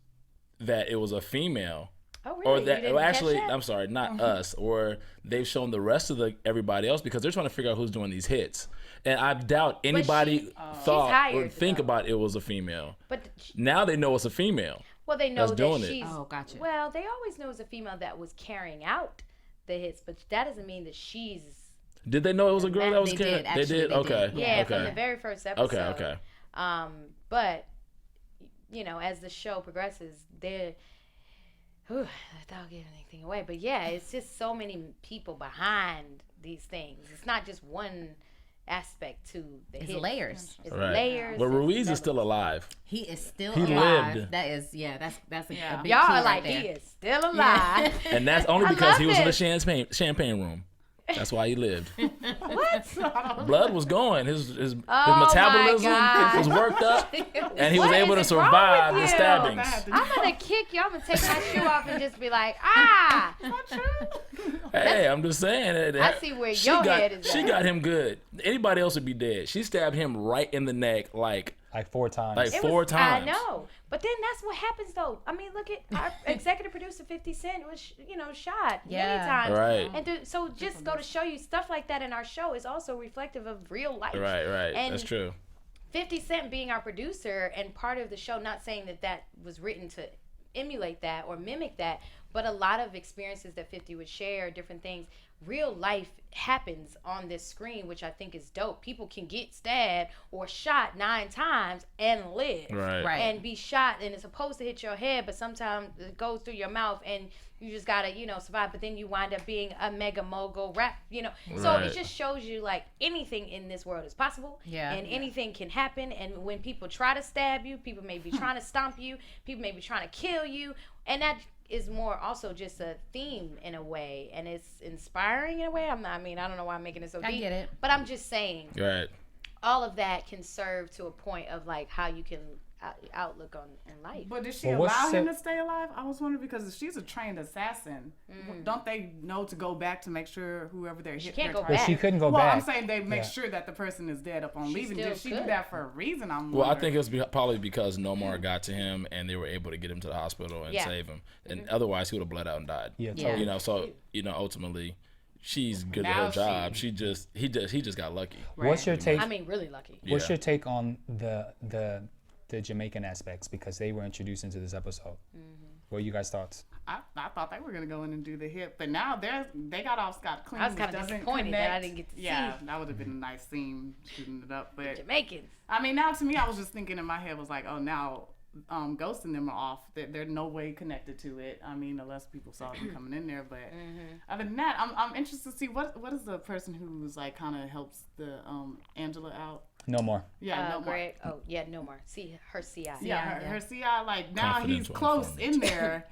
that it was a female. Oh, really? Or You that didn't well, catch actually, that? I'm sorry, not us. Or they've shown the rest of everybody else because they're trying to figure out who's doing these hits. And I doubt anybody thought or hired, think though. about it was a female. But Now they know it's a female. well, they know that's that doing it. she's. Oh, gotcha. Well, they always know it's a female that was carrying out the hits, but that doesn't mean that she's. Did they know it was a girl that was They carrying? did, actually, They did. they Okay. did. Yeah, okay. from the very first episode. Okay. But as the show progresses, they're without giving anything away. But yeah, it's just so many people behind these things. It's not just one aspect to the It's hits. layers. It's Right. layers. Well, it's Ruiz is levels. still alive. He is still He alive. lived. That is, that's a Yeah. big Y'all key are right like, there. he is still alive. And that's only I because he love was in it. the champagne room. That's why he lived. What? Blood was going. His Oh my metabolism God. was worked up, and he was What able is to wrong survive with the you? stabbings. I'm gonna kick you. I'm gonna take my shoe off and just be like, ah. Hey, I'm just saying. I see where your head is She at. got him good. Anybody else would be dead. She stabbed him right in the neck, like 4 times. Like It four was, times. I know, but then that's what happens though. I mean, look at our executive producer 50 Cent was shot many Yeah. times. Right. And so just go to show you stuff like that in our show is also reflective of real life. right. And That's true. 50 Cent being our producer and part of the show, not saying that was written to emulate that or mimic that, but a lot of experiences that 50 would share, different things, real life happens on this screen, which I think is dope. People can get stabbed or shot 9 times and live. Right. Right. And be shot, and it's supposed to hit your head, but sometimes it goes through your mouth and you just gotta, survive. But then you wind up being a mega mogul rap, So Right. it just shows you like anything in this world is possible. Yeah. And anything can happen. And when people try to stab you, people may be trying to stomp you, people may be trying to kill you. And that is more also just a theme in a way, and it's inspiring in a way. I don't know why I'm making it so deep. I get it. But I'm just saying Right. all of that can serve to a point of like how you can outlook on in life. But did she Well, what's allow him the- to stay alive? I was wondering because if she's a trained assassin, don't they know to go back to make sure whoever they're hitting? can't go But she back. couldn't go Well, back. I'm saying they make Yeah. sure that the person is dead upon leaving. still Did she could. do that for a reason? I'm Well, I wondering. think it was probably because Nomar got to him and they were able to get him to the hospital and Yeah. save him. And otherwise, he would have bled out and died. Yeah, Yeah. totally. So ultimately, she's good at Now her job. He just got lucky. What's your take? I mean, really lucky. What's Yeah. your take on the Jamaican aspects, because they were introduced into this episode? What are you guys' thoughts? I thought they were gonna go in and do the hip, but now they got off scot clean. I was kind which of doesn't disappointed that I connect. didn't get to see That would have been a nice scene shooting it up. But Jamaicans. I mean, now to me, I was just thinking in my head was like, oh, now Ghost and them are off. They're no way connected to it. I mean, unless people saw them coming in there. But other than that, I'm interested to see what is the person who's like kind of helps the Angela out. No more. Yeah, no more. Greg. Oh, yeah, no more. See, her CI. Yeah, her CI, like now he's Confidential close informant. in there.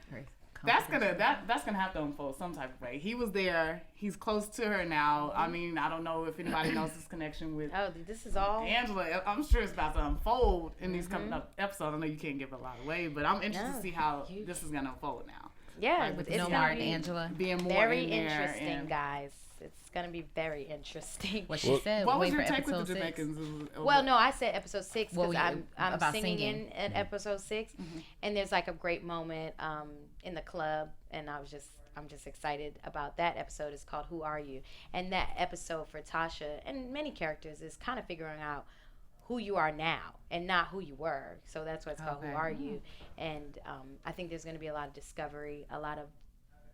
That's gonna have to unfold some type of way. He was there. He's close to her now. I mean, I don't know if anybody knows his connection with Oh, this is all. Angela. I'm sure it's about to unfold in these coming up episodes. I know you can't give a lot away, but I'm interested to see how this is gonna unfold now. Yeah, Like, it's with No gonna more be Angela. Being more very in there interesting, and- guys. It's gonna be very interesting. What she said. What was wait your for take with episode the 6. Jamaicans? Well, no, I said episode 6 Well, because yeah, I'm about singing singing. in at episode 6, and there's like a great moment in the club, and I'm just excited about that episode. It's called "Who Are You?" and that episode for Tasha and many characters is kind of figuring out who you are now and not who you were. So that's why it's called "Who Are You?" And I think there's going to be a lot of discovery. A lot of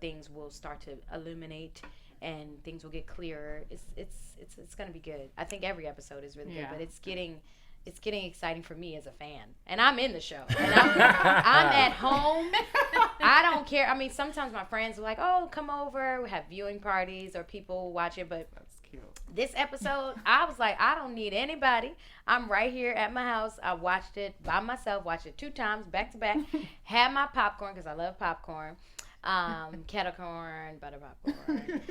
things will start to illuminate. And things will get clearer. It's gonna be good. I think every episode is really good, but it's getting exciting for me as a fan. And I'm in the show. And I'm at home. I don't care. I mean, sometimes my friends are like, "Oh, come over. We have viewing parties or people watch it." But That's cute. this episode, I was like, I don't need anybody. I'm right here at my house. I watched it by myself. Watched it 2 times back to back. Had my popcorn because I love popcorn. Kettle corn, butter popcorn,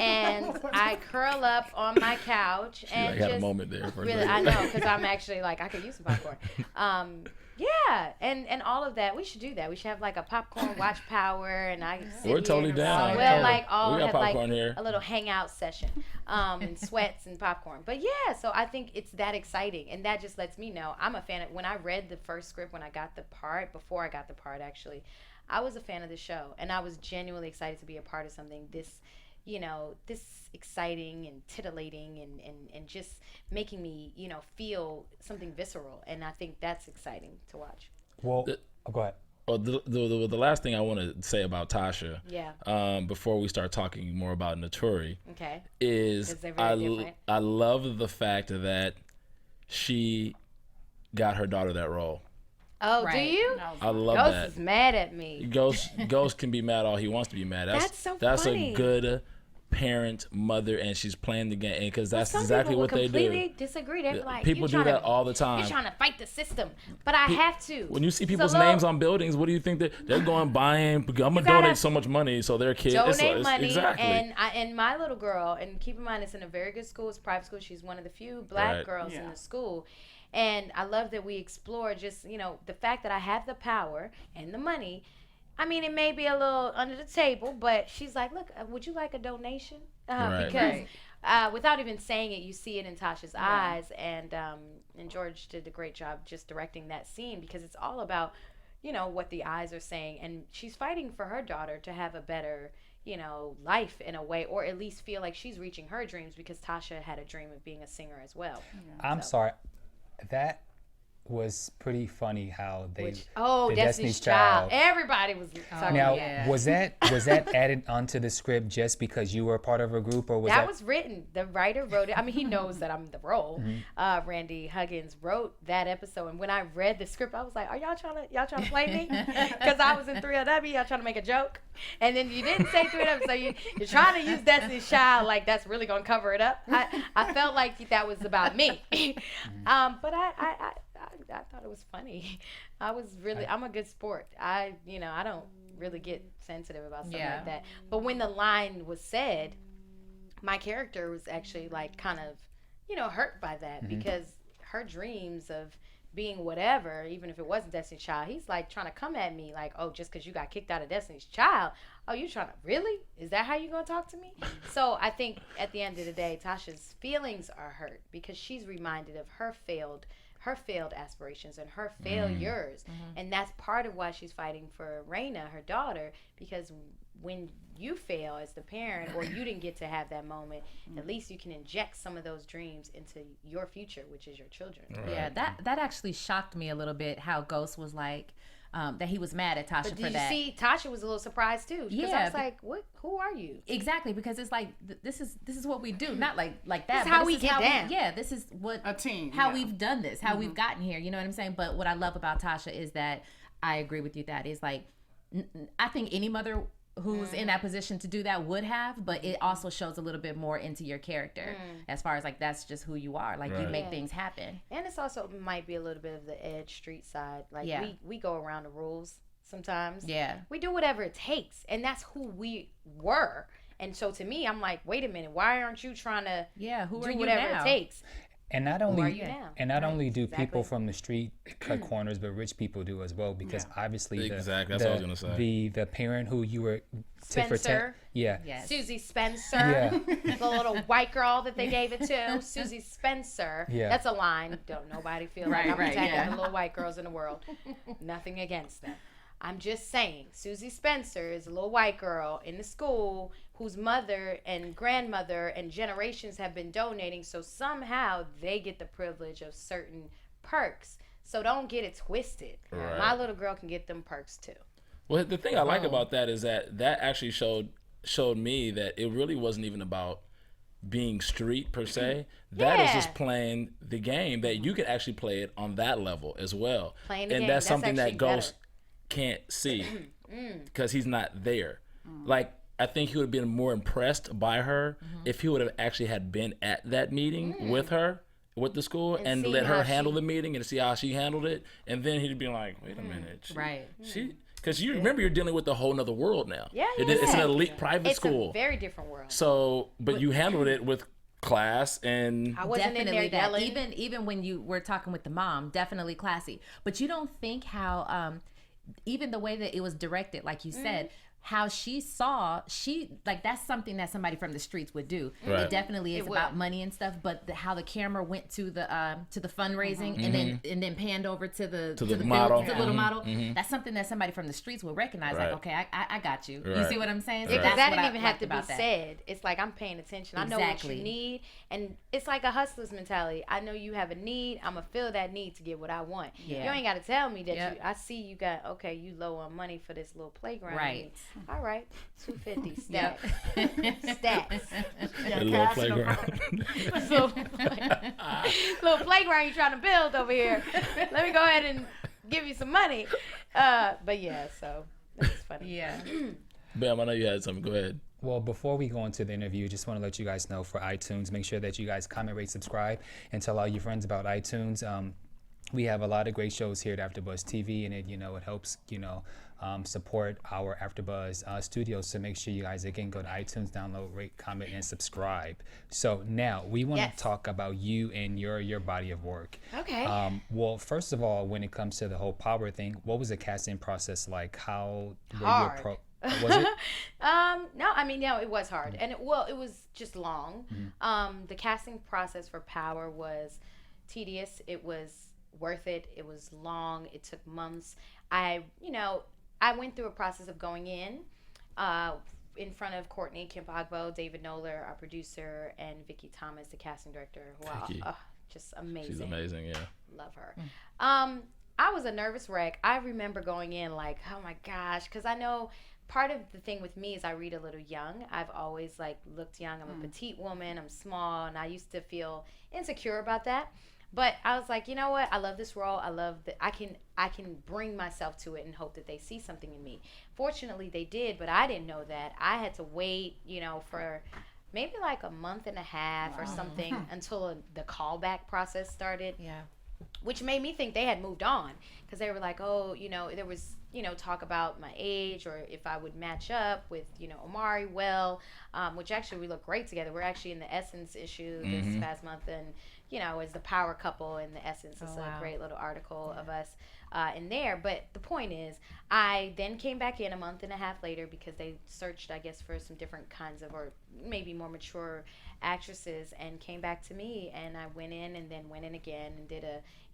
and I curl up on my couch and I just had a moment there. For a really, second. I know, because I'm actually like I could use some popcorn. Yeah, and all of that. We should do that. We should have like a popcorn watch power, and I sit We're here totally and down. Well, like all We got have like popcorn here. a little hangout session, and sweats and popcorn. But yeah, so I think it's that exciting, and that just lets me know I'm a fan. When I read the first script, when I got the part, before I got the part actually, I was a fan of the show, and I was genuinely excited to be a part of something this exciting and titillating and just making me, feel something visceral. And I think that's exciting to watch. Well, go ahead. Well, the last thing I want to say about Tasha, Yeah. before we start talking more about Naturi, Okay. is 'Cause they're very different. I love the fact that she got her daughter that role. Oh, do Right. you? I love Ghost that. is mad at me. Ghost can be mad all he wants to be mad. That's so That's funny. a good parent, mother, and she's playing the game because that's Some exactly people what they completely do. disagree. They're like, People "You do trying that to- all the time. You're trying to fight the system, but I have to." When you see So people's look, names on buildings, what do you think that they're going buying? I'm gonna gotta donate so much money so their kids. donate money, exactly. and my little girl, and keep in mind it's in a very good school. It's a private school. She's one of the few black Right. girls in Yeah. the school. And I love that we explore just, the fact that I have the power and the money. I mean, it may be a little under the table, but she's like, "Look, would you like a donation?" Right. Because without even saying it, you see it in Tasha's eyes. And George did a great job just directing that scene, because it's all about, what the eyes are saying. And she's fighting for her daughter to have a better, life in a way, or at least feel like she's reaching her dreams, because Tasha had a dream of being a singer as well. I'm sorry. That was pretty funny how they. Oh, the Destiny's Child. Everybody was talking Now, about that. was that added onto the script just because you were part of a group, or was That that? was written. The writer wrote it. I mean, he knows that I'm the role. Randy Huggins wrote that episode, and when I read the script, I was like, "Are y'all trying to play me?" Because I was in 3LW. Y'all trying to make a joke, and then you didn't say 3LW, so you're trying to use Destiny's Child like that's really gonna cover it up. I felt like that was about me, but I thought it was funny. I'm a good sport. I don't really get sensitive about something like that. But when the line was said, my character was actually like kind of, hurt by that, because her dreams of being whatever, even if it wasn't Destiny's Child, he's like trying to come at me like, "Oh, just because you got kicked out of Destiny's Child, oh, you trying to really? Is that how you gonna talk to me?" So I think at the end of the day, Tasha's feelings are hurt because she's reminded of her failed aspirations and her failures. And that's part of why she's fighting for Raina, her daughter, because when you fail as the parent, or you didn't get to have that moment, at least you can inject some of those dreams into your future, which is your children. Right. Yeah, that actually shocked me a little bit, how Ghost was like, that he was mad at Tasha But for did you that. see, Tasha was a little surprised too. Because I was like, "What? Who are you?" Exactly, because it's like this is what we do, not like that. This is but how we get down. This is what A team, how yeah. we've done this, how we've gotten here. You know what I'm saying? But what I love about Tasha is that I agree with you. That is like, I think any mother who's in that position to do that would have, but it also shows a little bit more into your character as far as like that's just who you are. Like you Right. make things happen. And it's also might be a little bit of the edge street side. Like Yeah. we go around the rules sometimes. Yeah. We do whatever it takes, and that's who we were. And so to me, I'm like, wait a minute, why aren't you trying to Yeah, who are do you whatever now? it takes? And not are only you now? only do exactly. people from the street cut corners, but rich people do as well. Because obviously, Exactly, that's what I was gonna say. The parent who you were tit for tat, Spencer. yeah, Yes. Susie Spencer, Yeah. the little white girl that they gave it to, Susie Spencer. Yeah. That's a line. Don't nobody feel like Right, I'm right, attacking yeah. the little white girls in the world. Nothing against them. I'm just saying, Susie Spencer is a little white girl in the school whose mother and grandmother and generations have been donating, so somehow they get the privilege of certain perks. So don't get it twisted. Right. My little girl can get them perks too. Well, the thing I like about that is that actually showed me that it really wasn't even about being street per se. That is Yeah. just playing the game, that you can actually play it on that level as well. Playing the and game, that's that's something that actually Ghost can't see because he's not there. Like, I think he would have been more impressed by her if he would have actually had been at that meeting with her, with the school, and seen let how her handle she- the meeting and see how she handled it. And then he'd be like, wait a minute. Right. Because you remember, you're dealing with a whole nother world now. Yeah, It's an yeah. elite private It's school. a very different world. So, but you handled it with class and I wasn't in there Definitely that. yelling. Even when you were talking with the mom, definitely classy. But you don't think how even the way that it was directed, like you said, how she like that's something that somebody from the streets would do. Right. It definitely is It about would. money and stuff, but how the camera went to the fundraising and then panned over to the model. to the little model. That's something that somebody from the streets would recognize. Right. Like, okay, I got you. You Right. see what I'm saying? So Because that's that what didn't I even have liked to be about that. said. It's like I'm paying attention. I know what Exactly. you need, and it's like a hustler's mentality. I know you have a need. I'm gonna fill that need to get what I want. Yeah. You ain't got to tell me that Yep. I see you got you low on money for this little playground. Right. All right. $250 stats. Stats. a little playground. Little playground you trying to build over here. Let me go ahead and give you some money. But yeah, so that's funny. Yeah. Bam, I know you had something. Go ahead. Well, before we go into the interview, just want to let you guys know for iTunes, make sure that you guys comment, rate, subscribe, and tell all your friends about iTunes. We have a lot of great shows here at AfterBuzz TV, and it helps, support our AfterBuzz studios. So make sure you guys, again, go to iTunes, download, rate, comment, and subscribe. So now we want Yes. to talk about you and your body of work. Okay. Well, first of all, when it comes to the whole power thing, what was the casting process like? How were Hard. you was it? No, I mean, no, it was hard. And it was just long. The casting process for Power was tedious. It was worth it. It was long. It took months. I went through a process of going in front of Courtney Kimpagbo, David Noller, our producer, and Vicky Thomas, the casting director. Wow. Vicky. Just amazing. She's amazing, yeah. Love her. I was a nervous wreck. I remember going in like, oh my gosh, because I know part of the thing with me is I read a little young. I've always looked young. I'm a petite woman. I'm small, and I used to feel insecure about that. But I was like, you know what? I love this role. I love that I can bring myself to it and hope that they see something in me. Fortunately, they did, but I didn't know that. I had to wait, for maybe like a month and a half or something until the callback process started. Yeah. Which made me think they had moved on, because they were like, oh, there was, talk about my age or if I would match up with, Omari well, which actually we look great together. We're actually in the Essence issue this past month, and, as the power couple in the Essence. It's a great little article of us in there. But the point is, I then came back in a month and a half later because they searched, I guess, for some different kinds of, or maybe more mature actresses, and came back to me, and I went in and then went in again and did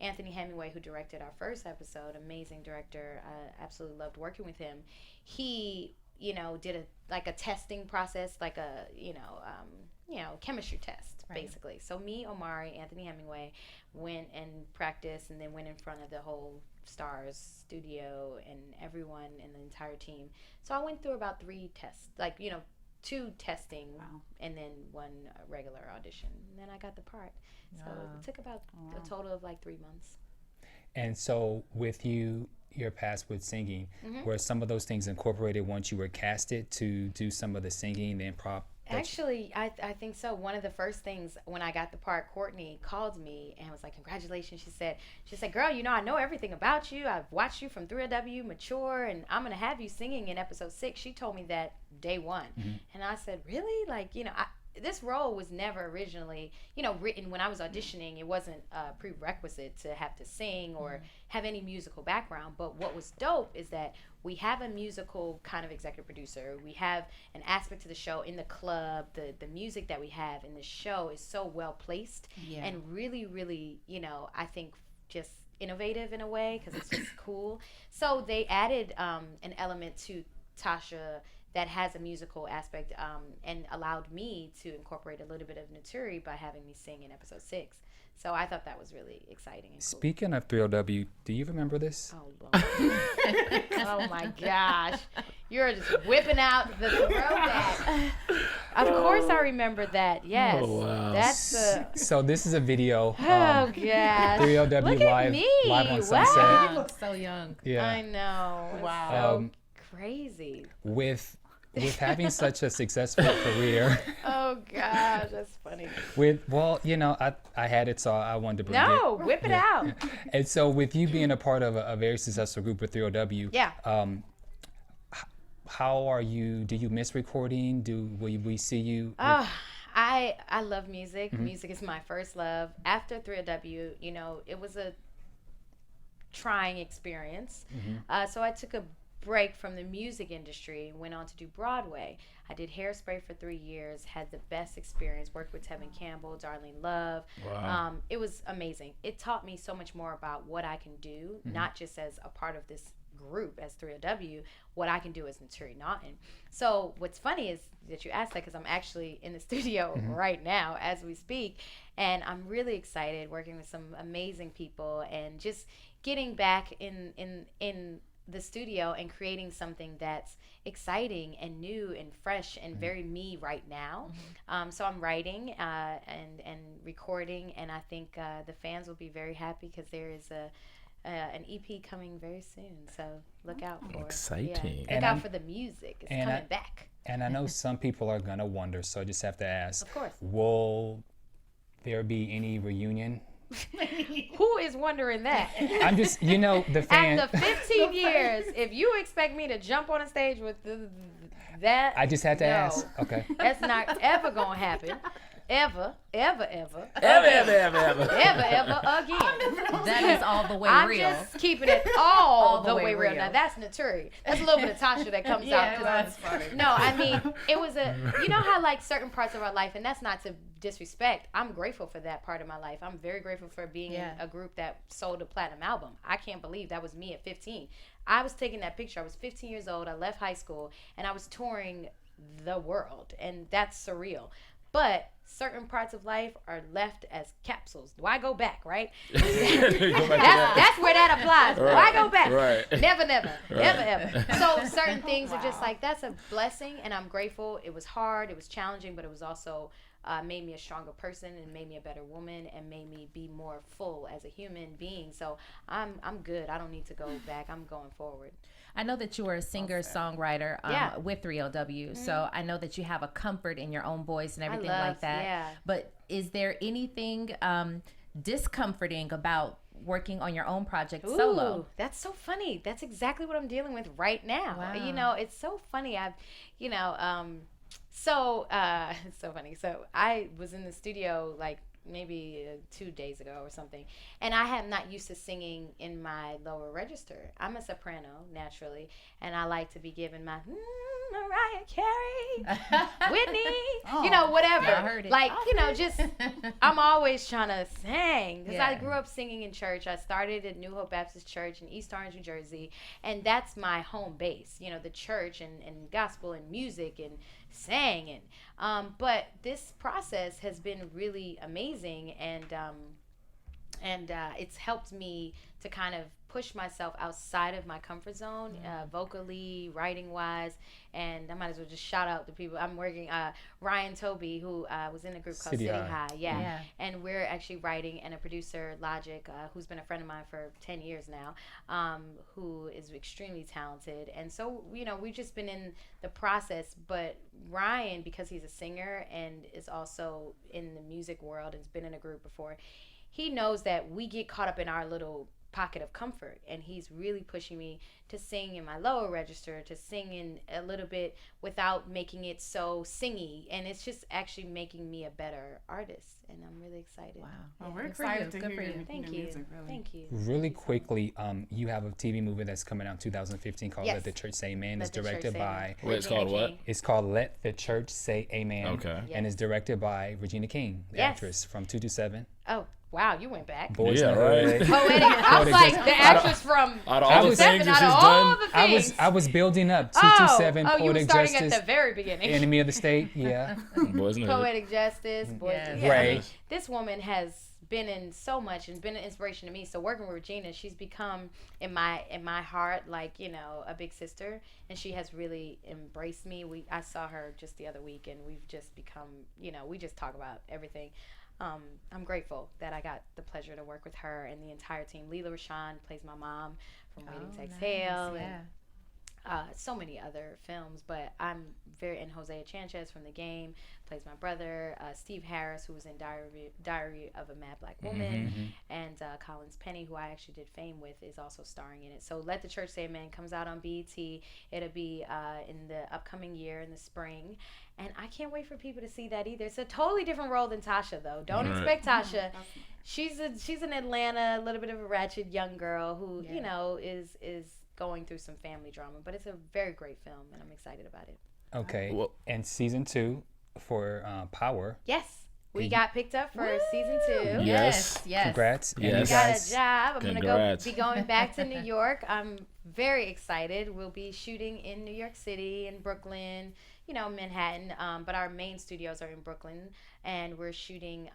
Anthony Hemingway, who directed our first episode, amazing director. I absolutely loved working with him. He did a testing process, like a chemistry test, basically. So me, Omari, Anthony Hemingway went and practiced, and then went in front of the whole Starz studio and everyone and the entire team. So I went through about 3 tests, 2 testing, and then 1 regular audition. And then I got the part. So it took about a total of 3 months. And so with your past with singing, were some of those things incorporated once you were casted to do some of the singing, the improv? Actually, I think so. One of the first things when I got the part, Courtney called me and was like, "Congratulations." She said, "Girl, I know everything about you. I've watched you from 3LW mature, and I'm going to have you singing in episode 6. She told me that day 1. And I said, "Really?" This role was never originally, written when I was auditioning. It wasn't a prerequisite to have to sing or have any musical background. But what was dope is that we have a musical kind of executive producer. We have an aspect to the show in the club. The music that we have in the show is so well placed and really, really, I think just innovative in a way, because it's just cool. So they added an element to Tasha that has a musical aspect, and allowed me to incorporate a little bit of Naturi by having me sing in episode 6. So I thought that was really exciting and cool. Speaking of 3LW, do you remember this? Oh, Lord. Oh, my gosh. You're just whipping out the throwback. Of course I remember that, yes. Oh, wow. That's the... So this is a video. Oh, gosh. 3LW Look live, at me. live on Wow. Sunset. You look so young. Yeah. I know. Wow. So crazy. With having such a successful career. Oh, gosh. That's funny. I had it, so I wanted to bring it. No, whip it out. And so with you being a part of a very successful group with 3LW, how are you? Do you miss recording? Will we see you? I love music. Music is my first love. After 3LW, it was a trying experience. So I took a break from the music industry, went on to do Broadway. I did Hairspray for 3 years, had the best experience, worked with Tevin Campbell, Darlene Love. Wow. It was amazing. It taught me so much more about what I can do, not just as a part of this group as 3LW, what I can do as Naturi Naughton. So what's funny is that you asked that, because I'm actually in the studio right now as we speak, and I'm really excited working with some amazing people and just getting back in the studio and creating something that's exciting and new and fresh and very me right now. So I'm writing and recording, and I think the fans will be very happy, because there is an EP coming very soon. So look out for Exciting. it. Look out for the music. It's coming back. And I know some people are going to wonder, so I just have to ask. Of course. Will there be any reunion? Who is wondering that? I'm just, the fan. After 15 years, if you expect me to jump on a stage with that, I just had to ask. Okay. That's not ever gonna happen. Ever again. That is all the way I'm real. just keeping it all the way real. Now that's Naturi. That's a little bit of Tasha that comes out. That's funny. No, I mean, it was how certain parts of our life, and that's not to disrespect. I'm grateful for that part of my life. I'm very grateful for being in a group that sold a platinum album. I can't believe that was me at 15. I was taking that picture. I was 15 years old. I left high school, and I was touring the world, and that's surreal. But certain parts of life are left as capsules. Do I go back, right? That's where that applies. Do I go back? Right. Never, ever. So certain things are just that's a blessing, and I'm grateful. It was hard, it was challenging, but it was also made me a stronger person and made me a better woman and made me be more full as a human being. So I'm good. I don't need to go back. I'm going forward. I know that you are a singer-songwriter with 3LW, so I know that you have a comfort in your own voice and everything like that. Yeah. But is there anything discomforting about working on your own project solo? That's so funny. That's exactly what I'm dealing with right now. Wow. It's so funny. I've, So it's so funny. So I was in the studio like maybe 2 days ago or something, and I am not used to singing in my lower register. I'm a soprano naturally, and I like to be given my Mariah Carey, Whitney, you know, whatever. I heard it. Like, you know, just I'm always trying to sing because I Yeah. grew up singing in church. I started at New Hope Baptist Church in East Orange, New Jersey, and that's my home base. You know, the church and gospel and music and singing. But this process has been really amazing, and it's helped me to kind of push myself outside of my comfort zone, vocally, writing wise. And I might as well just shout out the people I'm working. Ryan Toby, who was in a group called City High. Yeah. And we're actually writing, and a producer, Logic, who's been a friend of mine for 10 years now, who is extremely talented. And so, you know, we've just been in the process. But Ryan, because he's a singer and is also in the music world and has been in a group before, he knows that we get caught up in our little pocket of comfort, and he's really pushing me to sing in my lower register, to sing in a little bit without making it so singy, and it's just actually making me a better artist, and I'm really excited. Wow. Well, we're Good for you. excited to Good hear for you. your Thank new you. music, really. Thank you. Really quickly, you have a TV movie that's coming out in 2015 called Yes. Let the Church Say Amen. Let It's the Church directed Say by Amen. Wait, it's called Regina what? King. It's called Let the Church Say Amen. Okay. Yes. And it's directed by Regina King, the Yes. actress from 227. Oh, wow, you went back. Boys Yeah, in the right. Hood. Poetic. I was like the actress from Out of I all the was- things that out she's of all done, the things. I was building up 227 you were Poetic starting Justice, at the very beginning. Enemy of the State. Yeah. Boys in the Hood. Poetic Justice, boys. Yes. Yeah, I mean, Ray. this woman has been in so much and been an inspiration to me. So working with Regina, she's become in my heart like, you know, a big sister, and she has really embraced me. I saw her just the other week, and we've just become, you know, we just talk about everything. I'm grateful that I got the pleasure to work with her and the entire team. Leela Rashawn plays my mom from Waiting to Exhale, Yeah. and so many other films, but I'm and Hosea Chanchez from The Game plays my brother. Steve Harris, who was in Diary of a Mad Black Woman, and Collins Penny, who I actually did Fame with, is also starring in it. So Let the Church Say Amen comes out on BET. It'll be in the upcoming year in the spring, and I can't wait for people to see that either. It's a totally different role than Tasha, though. Don't Right. expect Tasha. She's in Atlanta, a little bit of a ratchet young girl who you know is going through some family drama, but it's a very great film, and I'm excited about it. Okay. Well- And season 2 for Power. Yes, we got picked up for season 2. Yes. Yes. Congrats. Yes. And you Got guys, a job. I'm gonna Congrats. be going back to New York. I'm very excited. We'll be shooting in New York City and Brooklyn, you know, Manhattan. But our main studios are in Brooklyn, and we're shooting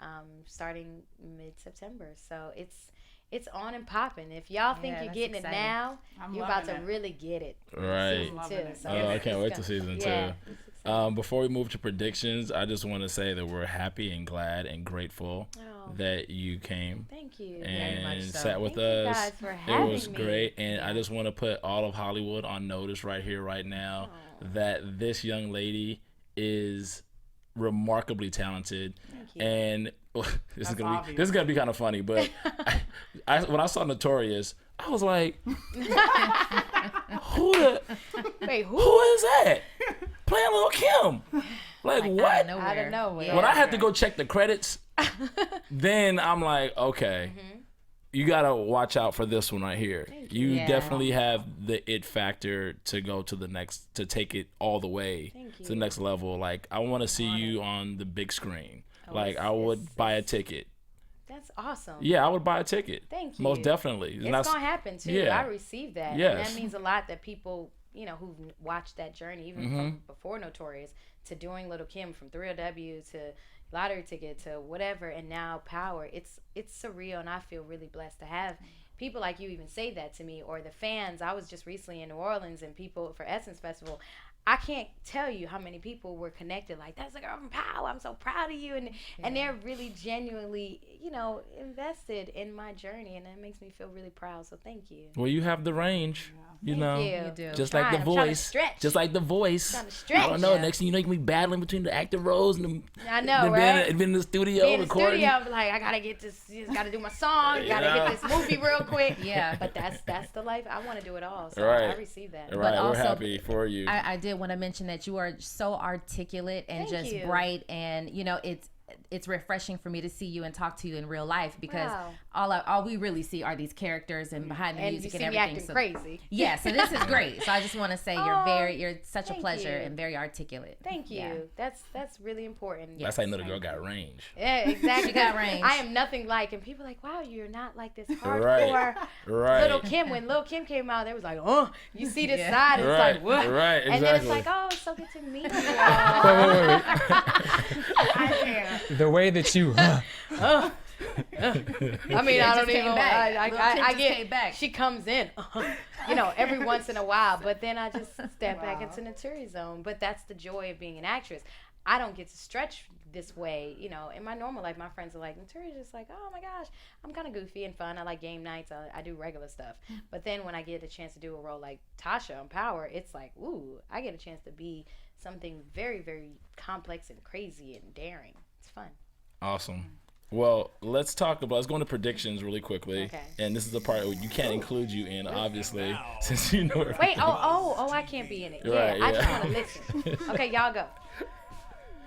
starting mid-September. So it's on and popping. If y'all think Yeah, you're that's getting exciting. it now, I'm you're about to loving it. really get it. Right. Season Loving 2. it. So Oh, I it's can't wait gonna- to season 2. Yeah. Before we move to predictions, I just want to say that we're happy and glad and grateful Oh. that you came Thank you. and much so. sat with Thank you us. guys for It having was me. great, and I just want to put all of Hollywood on notice right here, right now, that this young lady is remarkably talented. Thank you. And this is That's gonna obvious. be kind of funny, but when I saw Notorious, I was like, who Wait, who? is that playing Lil' Kim? Like what? Out of nowhere. When I had to go check the credits, then I'm like, okay, you gotta watch out for this one right here. You Yeah. definitely have the it factor to go to the next, to take it all the way to the next level. Like I want to see you on the big screen. Like I would buy a ticket. That's awesome. Yeah, I would buy a ticket. Thank you. Most definitely. And It's that's- gonna happen too. yeah. I received that. And Yes. that means a lot that people, you know, who've watched that journey, even from before Notorious to doing Little Kim, from 3LW to Lottery Ticket to whatever, and now Power. It's surreal, and I feel really blessed to have people like you even say that to me, or the fans. I was just recently in New Orleans, and people for Essence Festival. I can't tell you how many people were connected. Like, that's a girl from Power. I'm so proud of you, and they're really genuinely, invested in my journey, and it makes me feel really proud. So thank you. Well, you have the range. You know, You do. just I'm like the trying to voice, stretch. just like the voice. Trying to stretch. I don't know. Yeah. Next thing you know, you can be battling between the acting roles and I know, then right? being in the studio Be in the recording. studio, I'm like, I gotta get this. Just gotta do my song. Gotta get this movie real quick. Yeah. But that's the life. I want to do it all. So Right. I receive that. Right, we're also, happy for you. I did want to mention that you are so articulate and Thank just you. bright, and it's refreshing for me to see you and talk to you in real life, because Wow. all we really see are these characters and behind the And you music see and me everything. acting crazy. Yeah, so this is great. So I just want to say you're such a thank pleasure you. and very articulate. Thank you. Yeah. That's really important. That's how you know the girl got range. Yeah, exactly. She got range. I am nothing like, and people are like, wow, you're not like this hardcore Right. Little Kim. When Lil Kim came out, they was like, oh, you see this Yeah. side, it's Right, like, what? right, And then it's exactly. like, oh, it's so good to meet you. Wait. The way that you. I mean, I just don't came even. back. I Lil' Kim I just get. came back. She comes in, every once in a while. But then I just step back into Naturi zone. But that's the joy of being an actress. I don't get to stretch this way. In my normal life, my friends are like, Naturi's just like, oh my gosh, I'm kind of goofy and fun. I like game nights. I do regular stuff. But then when I get a chance to do a role like Tasha on Power, it's like, ooh, I get a chance to be something very, very complex and crazy and daring. It's fun. Awesome. Well, let's go into predictions really quickly. Okay. And this is the part where you can't include you in, obviously, since you know. Wait, I can't be in it. Yeah, Right, I just yeah. want to listen. Okay, y'all go.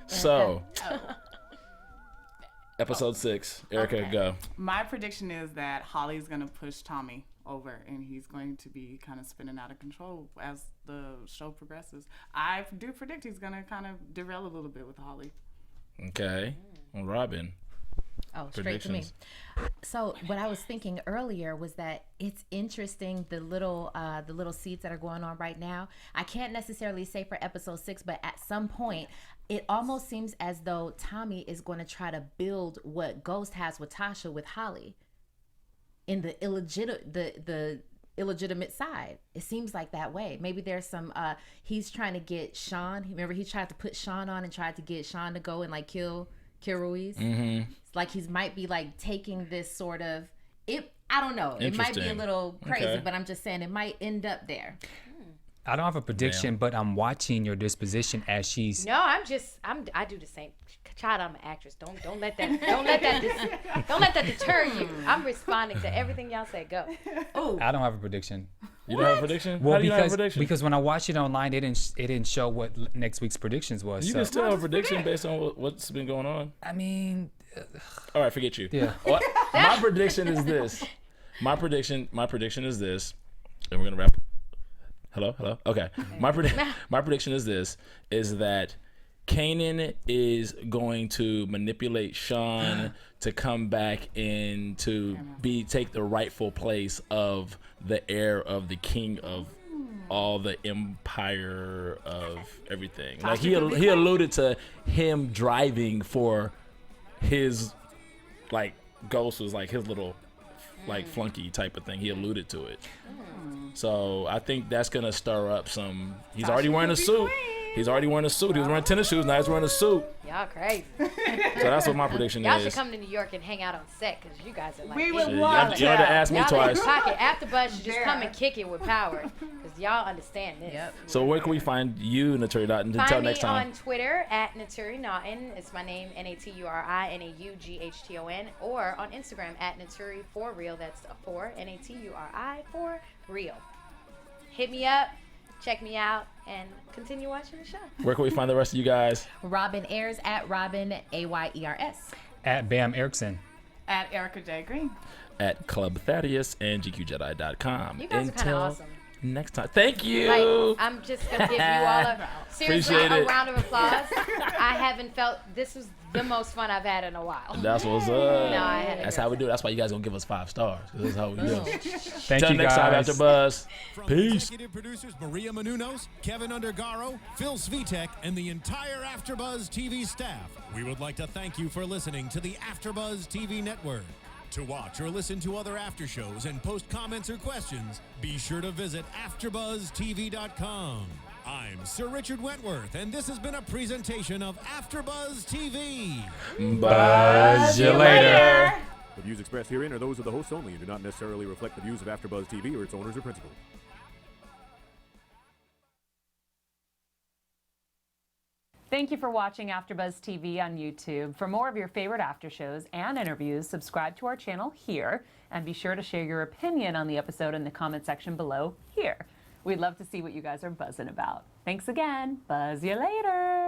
So, episode 6, Erica, Okay. go. My prediction is that Holly's gonna push Tommy over, and he's going to be kind of spinning out of control as the show progresses. I do predict he's gonna kind of derail a little bit with Holly. Okay. Well, Robin. Oh, straight to me. Predictions. So what I was thinking earlier was that it's interesting the little seeds that are going on right now. I can't necessarily say for episode 6, but at some point, it almost seems as though Tommy is going to try to build what Ghost has with Tasha with Holly in the illegitimate side. It seems like that way. Maybe there's some he's trying to get Sean. Remember he tried to put Sean on and tried to get Sean to go and like kill Ruiz. Mm-hmm. It's like he's might be like taking this sort of I don't know. It might be a Interesting. little crazy, Okay. but I'm just saying it might end up there. I don't have a prediction, but I'm watching your disposition as she's. No, I do the same. Child, I'm an actress. Don't let that deter you. I'm responding to everything y'all say. Go. I don't have a prediction. You don't have a prediction? Well, How do you not have a prediction? because when I watched it online, it didn't show what next week's predictions was. You so. can still have a prediction based on what's been going on. I mean, All right, forget you. yeah. Well, my prediction is this. My prediction is this. And we're gonna wrap. Hello. Okay. My prediction is this: is that Kanan is going to manipulate Sean to come back and to take the rightful place of the heir of the king of all the empire of everything. Like he alluded to him driving for his like Ghost was like his little like flunky type of thing. He alluded to it. So I think that's gonna stir up some. He's already wearing a suit. He's already wearing a suit. He was wearing tennis shoes. Now he's wearing a suit. Y'all crazy. So that's what my prediction Y'all should is. come to New York and hang out on set because you guys are like. We big. would Shit, love y'all had to ask me Y'all in twice. your pocket. AFTERBUZZ should just come Yeah. and kick it with Power because y'all understand this. Yep. So where can we find you, Naturi Naughton? Until Find me next time. on Twitter at Naturi Naughton. It's my name, NATURI or on Instagram at Naturi for real. That's a 4 NATURI for real. Hit me up, check me out, and continue watching the show. Where can we find the rest of you guys? Robin Ayers at Robin Ayers. At Bamm Ericsen. At Erica J. Green. At Club Thaddeus and GQJedi.com. You guys are kind of awesome. Next time. Thank you. Like, I'm just gonna give you all seriously Appreciate a it. round of applause. I haven't felt this was the most fun I've had in a while. That's what's up. No, I had a That's great how we do it. That's why you guys gonna give us 5 stars. This is how we do it. Thank Till you next time, guys. AfterBuzz. From Peace. executive producers Maria Menounos, Kevin Undergaro, Phil Svitek, and the entire AfterBuzz TV staff, we would like to thank you for listening to the AfterBuzz TV network. To watch or listen to other after shows and post comments or questions, be sure to visit AfterBuzzTV.com. I'm Sir Richard Wentworth, and this has been a presentation of AfterBuzz TV. Buzz you later. The views expressed herein are those of the hosts only and do not necessarily reflect the views of AfterBuzz TV or its owners or principals. Thank you for watching AfterBuzz TV on YouTube. For more of your favorite after shows and interviews, subscribe to our channel here, and be sure to share your opinion on the episode in the comment section below here. We'd love to see what you guys are buzzing about. Thanks again. Buzz you later.